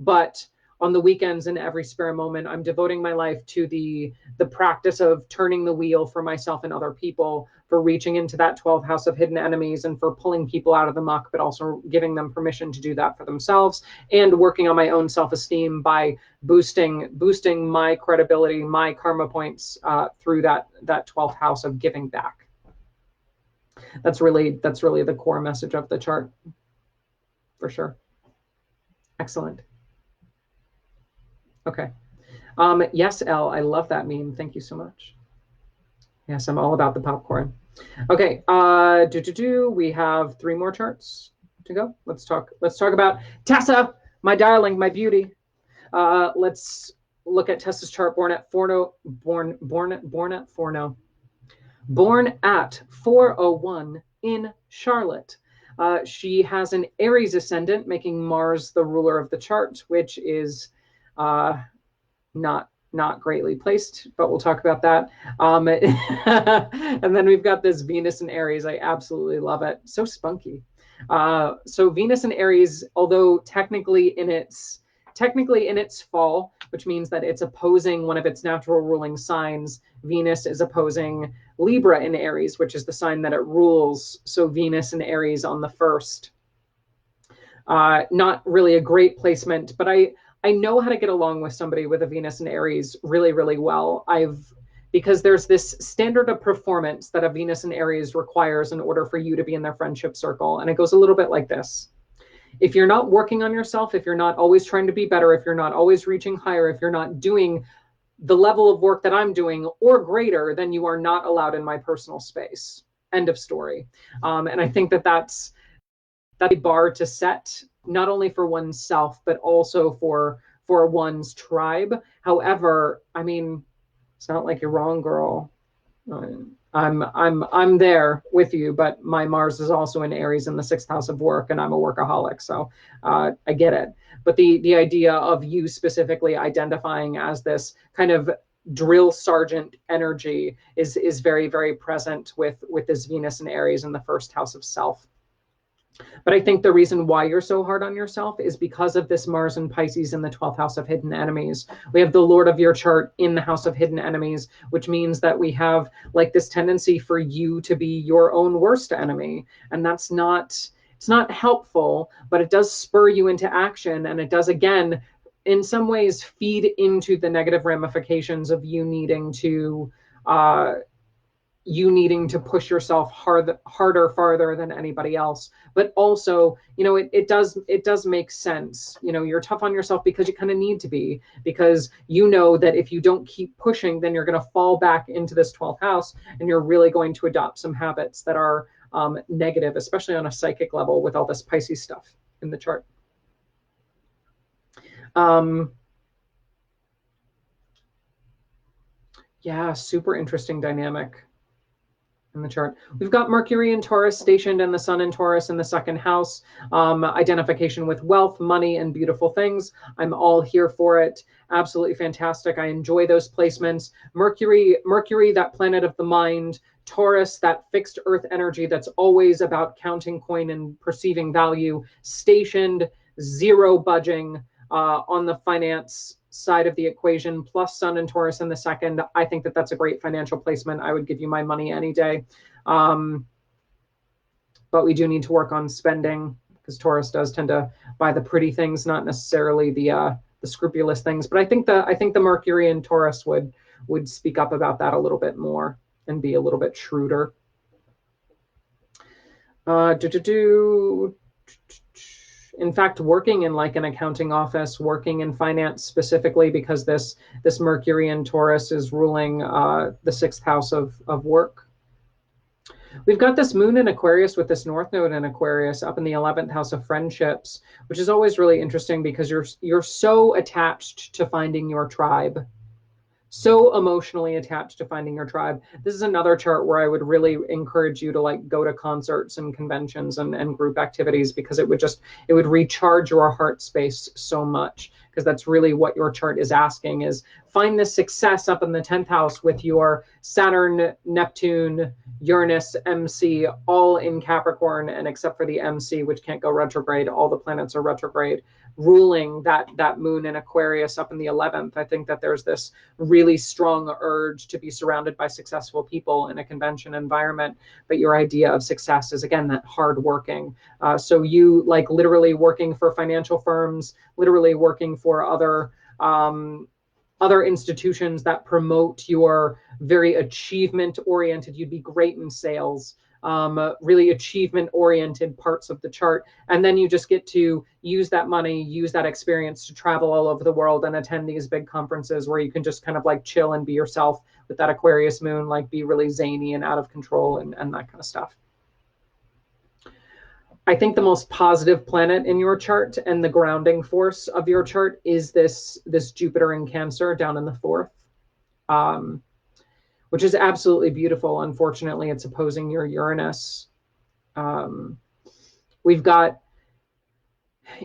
But on the weekends and every spare moment, I'm devoting my life to the practice of turning the wheel for myself and other people, for reaching into that 12th house of hidden enemies, and for pulling people out of the muck, but also giving them permission to do that for themselves, and working on my own self-esteem by boosting my credibility, my karma points through that 12th house of giving back. That's really the core message of the chart, for sure. Excellent. Okay. Yes, Elle, I love that meme. Thank you so much. Yes, I'm all about the popcorn. Okay. We have 3 more charts to go. Let's talk about Tessa, my darling, my beauty. Let's look at Tessa's chart. Born at 401 in Charlotte. She has an Aries ascendant, making Mars the ruler of the chart, which is not greatly placed, but we'll talk about that. And then we've got this Venus in Aries. I absolutely love it. So spunky. So Venus in Aries, although technically in its fall, which means that it's opposing one of its natural ruling signs, Venus is opposing Libra in Aries, which is the sign that it rules. So Venus in Aries on the 1st. Not really a great placement, but I know how to get along with somebody with a Venus in Aries really, really well. Because there's this standard of performance that a Venus in Aries requires in order for you to be in their friendship circle. And it goes a little bit like this. if you're not working on yourself, if you're not always trying to be better, if you're not always reaching higher, if you're not doing the level of work that I'm doing or greater, then you are not allowed in my personal space. End of story. And I think that that's a bar to set, not only for oneself, but also for one's tribe. However, I mean, it's not like you're wrong, girl. I'm there with you, but my Mars is also in Aries in the sixth house of work, and I'm a workaholic, so I get it. But the idea of you specifically identifying as this kind of drill sergeant energy is very, very present with this Venus and Aries in the first house of self. But I think the reason why you're so hard on yourself is because of this Mars and Pisces in the 12th house of hidden enemies. We have the Lord of your chart in the house of hidden enemies, which means that we have like this tendency for you to be your own worst enemy. And that's not, it's not helpful, but it does spur you into action. And it does, again, in some ways feed into the negative ramifications of you needing to push yourself harder, farther than anybody else. But also, you know, it does make sense. You know, you're tough on yourself because you kind of need to be, because you know that if you don't keep pushing, then you're going to fall back into this 12th house and you're really going to adopt some habits that are negative, especially on a psychic level with all this Pisces stuff in the chart. Yeah, super interesting dynamic in the chart. We've got Mercury in Taurus stationed and the Sun in Taurus in the second house. Identification with wealth, money, and beautiful things. I'm all here for it. Absolutely fantastic. I enjoy those placements. Mercury, that planet of the mind. Taurus, that fixed earth energy that's always about counting coin and perceiving value. Stationed, zero budging on the finance side of the equation, plus Sun and Taurus in the second. I think that that's a great financial placement. I would give you my money any day. But we do need to work on spending, because Taurus does tend to buy the pretty things, not necessarily the scrupulous things. But I think the Mercury in Taurus would speak up about that a little bit more and be a little bit shrewder. In fact, working in like an accounting office, working in finance specifically, because this Mercury in Taurus is ruling the sixth house of work. We've got this moon in Aquarius with this North Node in Aquarius up in the 11th house of friendships, which is always really interesting because you're so attached to finding your tribe. So emotionally attached to finding your tribe. This is another chart where I would really encourage you to like go to concerts and conventions and group activities, because it would recharge your heart space so much, because that's really what your chart is asking, is find this success up in the 10th house with your Saturn, Neptune, Uranus, MC, all in Capricorn, and except for the MC, which can't go retrograde, all the planets are retrograde, ruling that moon in Aquarius up in the 11th. I think that there's this really strong urge to be surrounded by successful people in a convention environment. But your idea of success is, again, that hard working. So you like literally working for financial firms, literally working for other institutions that promote your very achievement oriented. You'd be great in sales. Really achievement-oriented parts of the chart. And then you just get to use that money, use that experience to travel all over the world and attend these big conferences where you can just kind of like chill and be yourself with that Aquarius moon, like be really zany and out of control and that kind of stuff. I think the most positive planet in your chart and the grounding force of your chart is this Jupiter in Cancer down in the 4th. Which is absolutely beautiful. Unfortunately, it's opposing your Uranus. We've got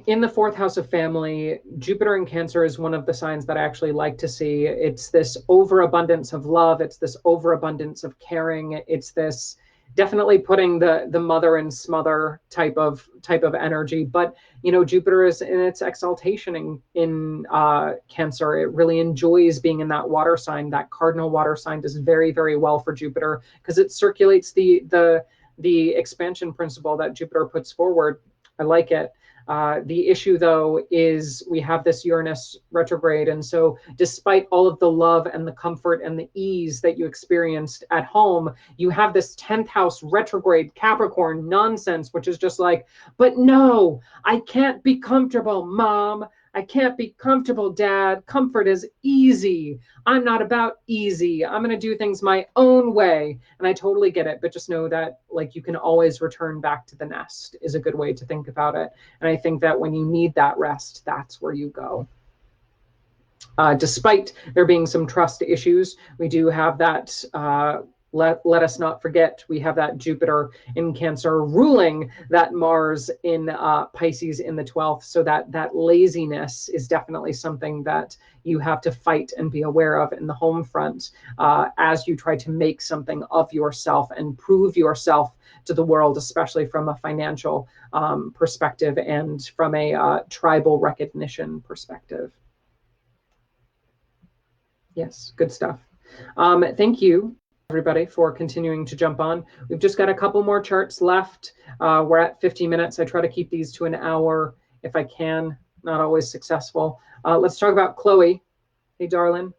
in the 4th house of family, Jupiter in Cancer is one of the signs that I actually like to see. It's this overabundance of love. It's this overabundance of caring. It's this definitely putting the mother and smother type of energy. But you know, Jupiter is in its exaltation in Cancer. It really enjoys being in that water sign. That cardinal water sign does very, very well for Jupiter because it circulates the expansion principle that Jupiter puts forward. I like it. The issue, though, is we have this Uranus retrograde. And so despite all of the love and the comfort and the ease that you experienced at home, you have this 10th house retrograde Capricorn nonsense, which is just like, but no, I can't be comfortable, Mom. I can't be comfortable, Dad. Comfort is easy. I'm not about easy. I'm going to do things my own way. And I totally get it. But just know that, like, you can always return back to the nest is a good way to think about it. And I think that when you need that rest, that's where you go. Despite there being some trust issues, we do have that. Let us not forget, we have that Jupiter in Cancer ruling that Mars in Pisces in the 12th. So that laziness is definitely something that you have to fight and be aware of in the home front as you try to make something of yourself and prove yourself to the world, especially from a financial perspective and from a tribal recognition perspective. Yes, good stuff. Thank you, everybody, for continuing to jump on. We've just got a couple more charts left. We're at 50 minutes. I try to keep these to an hour if I can. Not always successful. Let's talk about Chloe. Hey, darling.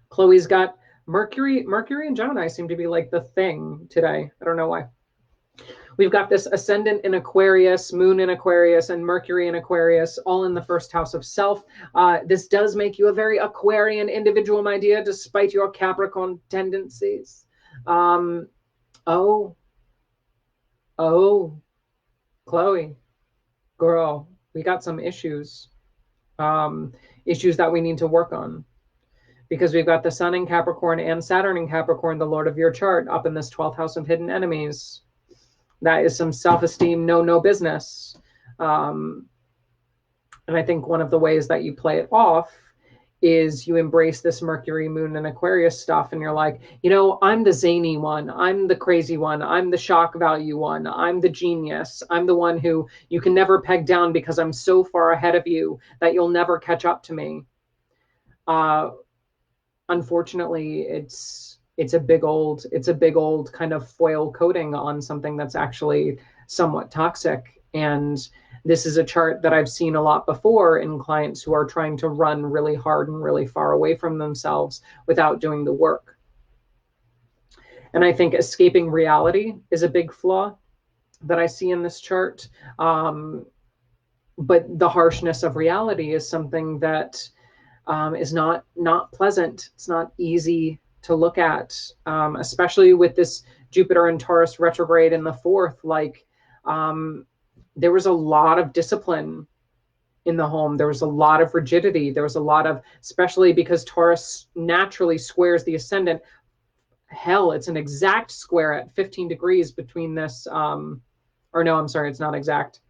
Chloe's got Mercury. Mercury and Gemini seem to be like the thing today. I don't know why. We've got this ascendant in Aquarius, moon in Aquarius, and Mercury in Aquarius, all in the first house of self. This does make you a very Aquarian individual, my dear, despite your Capricorn tendencies. Oh, Chloe, girl, we got some issues. Issues that we need to work on. Because we've got the Sun in Capricorn and Saturn in Capricorn, the Lord of your chart, up in this 12th house of hidden enemies. That is some self-esteem, no business. And I think one of the ways that you play it off is you embrace this Mercury, Moon, and Aquarius stuff. And you're like, you know, I'm the zany one. I'm the crazy one. I'm the shock value one. I'm the genius. I'm the one who you can never peg down because I'm so far ahead of you that you'll never catch up to me. Unfortunately, it's a big old kind of foil coating on something that's actually somewhat toxic. And this is a chart that I've seen a lot before in clients who are trying to run really hard and really far away from themselves without doing the work. And I think escaping reality is a big flaw that I see in this chart. But the harshness of reality is something that is not pleasant. It's not easy to look at, especially with this Jupiter and Taurus retrograde in the 4th. Like, there was a lot of discipline in the home. There was a lot of rigidity. There was a lot of, especially because Taurus naturally squares the ascendant. Hell, it's an exact square at 15 degrees between this, or no, I'm sorry, it's not exact.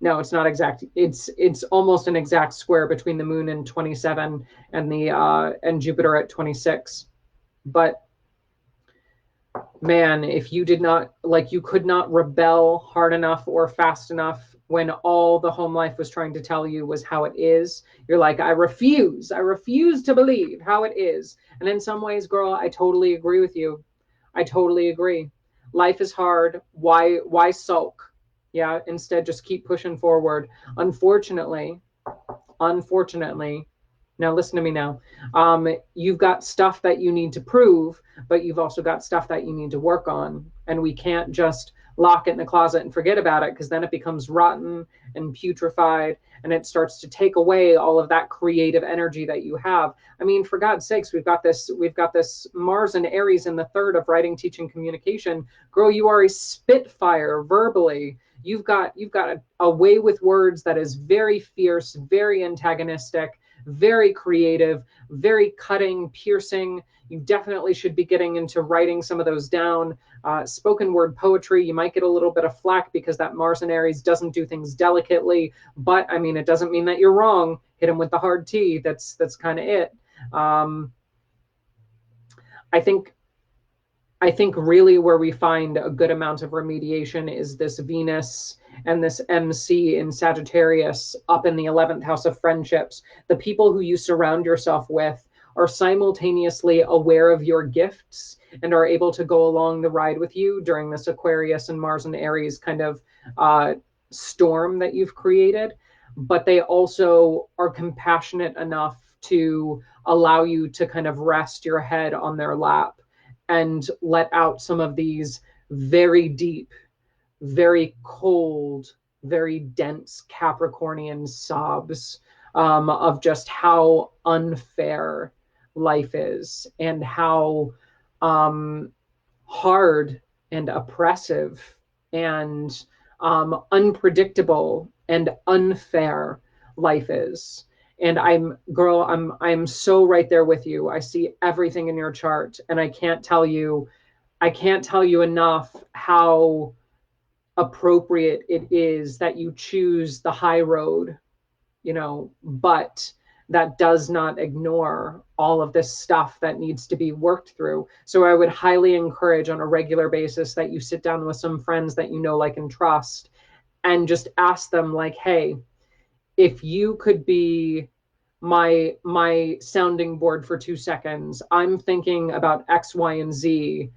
No, it's not exact. It's almost an exact square between the moon in 27 and the and Jupiter at 26. But man, if you did not, like, you could not rebel hard enough or fast enough when all the home life was trying to tell you was how it is. You're like, I refuse to believe how it is. And in some ways, girl, I totally agree with you. I totally agree. Life is hard. Why sulk? Yeah, instead just keep pushing forward. Unfortunately, now listen to me now. You've got stuff that you need to prove, but you've also got stuff that you need to work on. And we can't just lock it in the closet and forget about it, because then it becomes rotten and putrefied, and it starts to take away all of that creative energy that you have. I mean, for God's sakes, we've got this Mars and Aries in the 3rd of writing, teaching, communication. Girl, you are a spitfire verbally. You've got a way with words that is very fierce, very antagonistic, very creative, very cutting, piercing. You definitely should be getting into writing some of those down. Spoken word poetry, you might get a little bit of flack because that Mars and Aries doesn't do things delicately, but I mean, it doesn't mean that you're wrong. Hit them with the hard T. That's kind of it. I think really where we find a good amount of remediation is this Venus and this MC in Sagittarius up in the 11th house of friendships. The people who you surround yourself with are simultaneously aware of your gifts and are able to go along the ride with you during this Aquarius and Mars and Aries kind of storm that you've created. But they also are compassionate enough to allow you to kind of rest your head on their lap and let out some of these very deep, very cold, very dense Capricornian sobs of just how unfair life is and how hard and oppressive and unpredictable and unfair life is. And I'm so right there with you. I see everything in your chart, and I can't tell you enough how appropriate it is that you choose the high road, but that does not ignore all of this stuff that needs to be worked through. So I would highly encourage on a regular basis that you sit down with some friends that you know, like, and trust, and just ask them, like, hey, if you could be my sounding board for 2 seconds, I'm thinking about X, Y, and Z.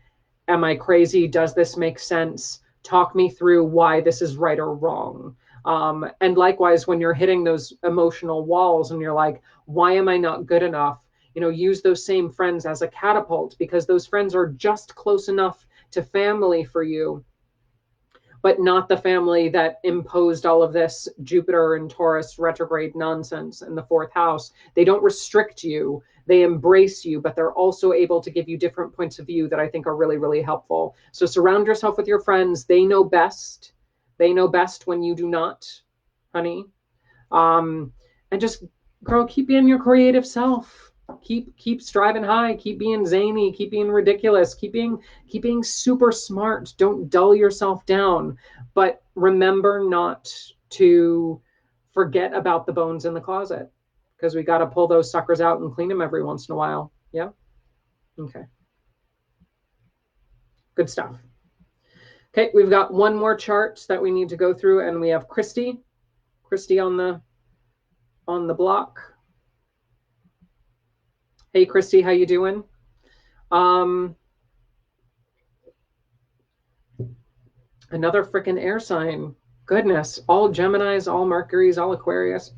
Am I crazy? Does this make sense? Talk me through why this is right or wrong. And likewise, when you're hitting those emotional walls and you're like, why am I not good enough? Use those same friends as a catapult, because those friends are just close enough to family for you, but not the family that imposed all of this Jupiter and Taurus retrograde nonsense in the 4th house. They don't restrict you. They embrace you, but they're also able to give you different points of view that I think are really, really helpful. So surround yourself with your friends. They know best. They know best when you do not, honey. And just, girl, keep being your creative self. Keep striving high. Keep being zany. Keep being ridiculous. Keep being super smart. Don't dull yourself down. But remember not to forget about the bones in the closet, because we got to pull those suckers out and clean them every once in a while. Yeah. Okay. Good stuff. Okay, we've got one more chart that we need to go through, and we have Christy on the block. Hey, Christy, how you doing? Another freaking air sign. Goodness, all Geminis, all Mercuries, all Aquarius.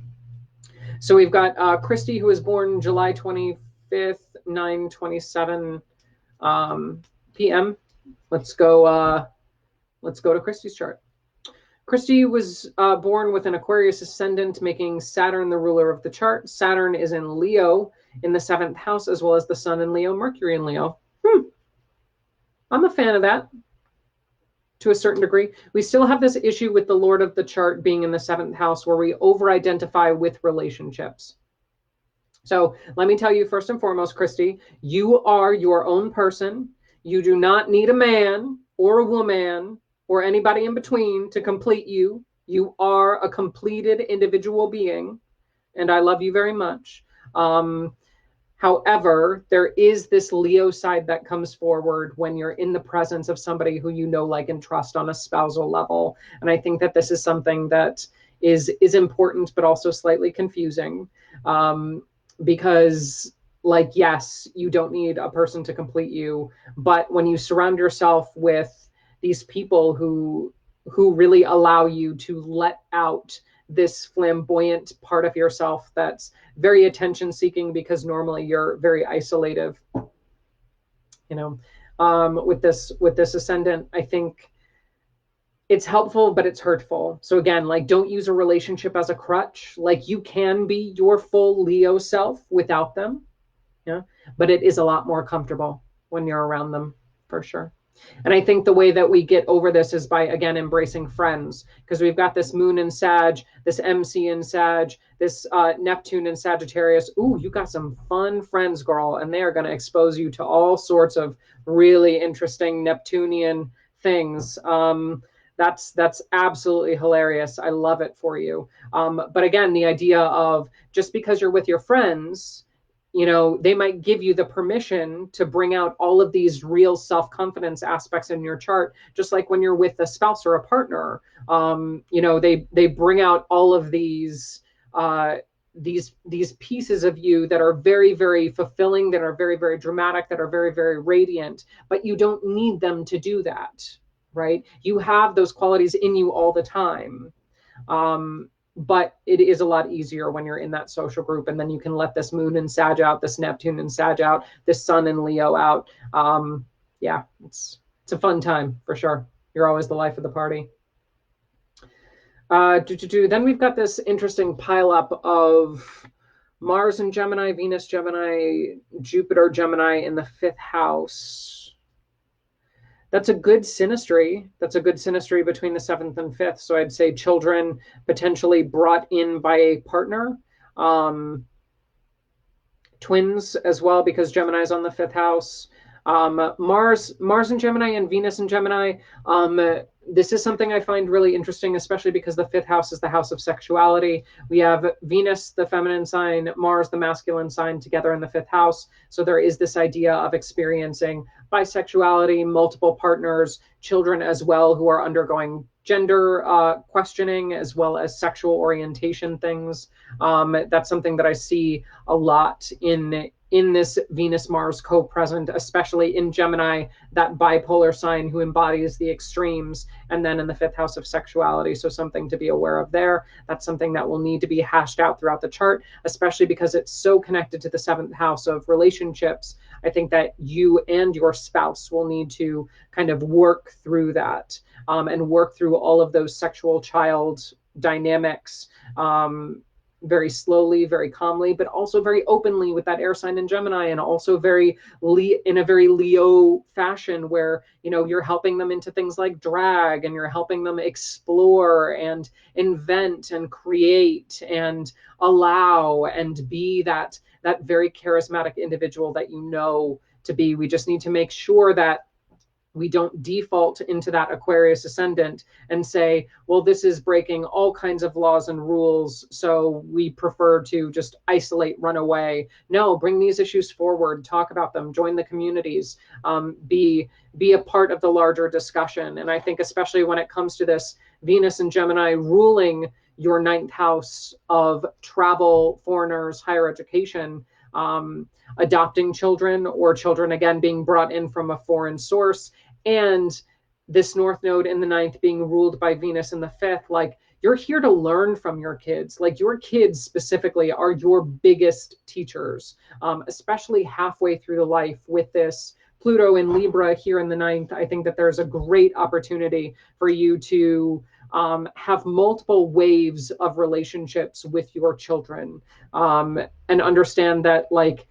So we've got Christy, who was born July 25th, 9:27 p.m. Let's go to Christy's chart. Christy was born with an Aquarius ascendant, making Saturn the ruler of the chart. Saturn is in Leo in the 7th house, as well as the Sun in Leo, Mercury in Leo. I'm a fan of that to a certain degree. We still have this issue with the Lord of the chart being in the 7th house, where we over-identify with relationships. So let me tell you, first and foremost, Christy, you are your own person. You do not need a man or a woman or anybody in between to complete you. You are a completed individual being, and I love you very much. However, there is this Leo side that comes forward when you're in the presence of somebody who you know, like, and trust on a spousal level. And I think that this is something that is important, but also slightly confusing, because, like, yes, you don't need a person to complete you, but when you surround yourself with these people who really allow you to let out this flamboyant part of yourself that's very attention seeking, because normally you're very isolative, with this ascendant, I think it's helpful, but it's hurtful. So again, like, don't use a relationship as a crutch. Like, you can be your full Leo self without them. Yeah. But it is a lot more comfortable when you're around them, for sure. And I think the way that we get over this is by, again, embracing friends, because we've got this moon in Sag, this MC in Sag, this Neptune in Sagittarius. Ooh, you got some fun friends, girl, and they are going to expose you to all sorts of really interesting Neptunian things. That's absolutely hilarious. I love it for you. But again, the idea of just because you're with your friends, they might give you the permission to bring out all of these real self-confidence aspects in your chart, just like when you're with a spouse or a partner. They bring out all of these these pieces of you that are very, very fulfilling, that are very, very dramatic, that are very, very radiant, but you don't need them to do that, right? You have those qualities in you all the time. But it is a lot easier when you're in that social group, and then you can let this moon and Sag out, this Neptune and Sag out, this Sun and Leo out. Yeah, it's a fun time for sure. You're always the life of the party. Then we've got this interesting pileup of Mars and Gemini, Venus Gemini, Jupiter Gemini in the 5th house. That's a good synastry. That's a good synastry between the 7th and 5th. So I'd say children potentially brought in by a partner. Twins as well, because Gemini's on the 5th house. Mars and Gemini and Venus and Gemini. This is something I find really interesting, especially because the 5th house is the house of sexuality. We have Venus, the feminine sign, Mars, the masculine sign, together in the 5th house. So there is this idea of experiencing bisexuality, multiple partners, children as well who are undergoing gender questioning, as well as sexual orientation things. That's something that I see a lot in this Venus-Mars co-present, especially in Gemini, that bipolar sign who embodies the extremes, and then in the 5th house of sexuality. So something to be aware of there. That's something that will need to be hashed out throughout the chart, especially because it's so connected to the 7th house of relationships. I think that you and your spouse will need to kind of work through that, and work through all of those sexual child dynamics, very slowly, very calmly, but also very openly with that air sign in Gemini, and also in a very Leo fashion, where, you know, you're helping them into things like drag, and you're helping them explore and invent and create and allow and be that very charismatic individual that you know to be. We just need to make sure that we don't default into that Aquarius ascendant and say, well, this is breaking all kinds of laws and rules, so we prefer to just isolate, run away. No, bring these issues forward, talk about them, join the communities, be a part of the larger discussion. And I think especially when it comes to this Venus and Gemini ruling your 9th house of travel, foreigners, higher education, adopting children, or children again being brought in from a foreign source, and this North Node in the 9th being ruled by Venus in the 5th, like, you're here to learn from your kids. Like, your kids specifically are your biggest teachers, especially halfway through the life with this Pluto in Libra here in the 9th. I think that there's a great opportunity for you to have multiple waves of relationships with your children, and understand that, like,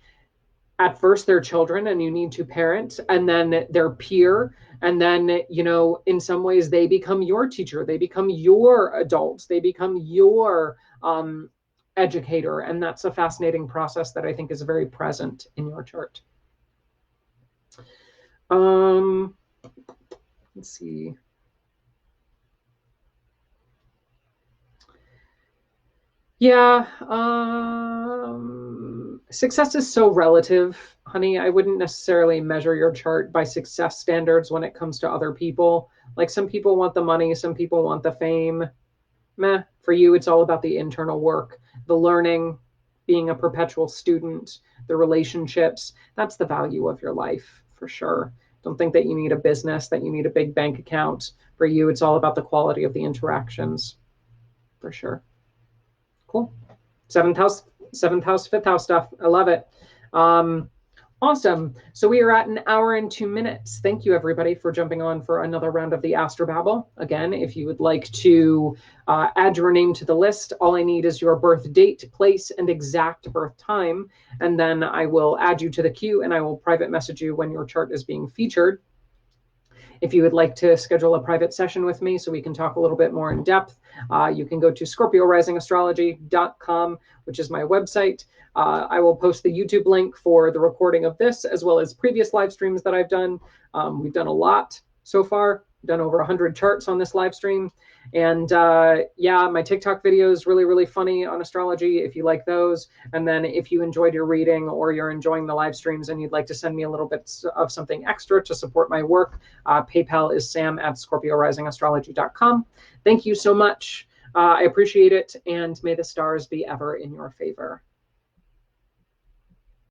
at first they're children and you need to parent, and then they're peer, and then, you know, in some ways they become your teacher, they become your adults, they become your educator. And that's a fascinating process that I think is very present in your chart. Let's see. Yeah, success is so relative, honey. I wouldn't necessarily measure your chart by success standards when it comes to other people. Like, some people want the money, some people want the fame. Meh, for you, it's all about the internal work, the learning, being a perpetual student, the relationships. That's the value of your life, for sure. Don't think that you need a business, that you need a big bank account. For you, it's all about the quality of the interactions, for sure. Cool. 7th house, 5th house stuff. I love it. Awesome. So we are at an hour and 2 minutes. Thank you, everybody, for jumping on for another round of the Astro-Babble. Again, if you would like to add your name to the list, all I need is your birth date, place, and exact birth time. And then I will add you to the queue, and I will private message you when your chart is being featured. If you would like to schedule a private session with me so we can talk a little bit more in depth, you can go to ScorpioRisingAstrology.com, which is my website. I will post the YouTube link for the recording of this, as well as previous live streams that I've done. We've done a lot so far, done over 100 charts on this live stream. And yeah, my TikTok video is really, really funny on astrology, if you like those. And then if you enjoyed your reading, or you're enjoying the live streams and you'd like to send me a little bit of something extra to support my work, PayPal is sam@ScorpioRisingAstrology.com. Thank you so much. I appreciate it, and may the stars be ever in your favor.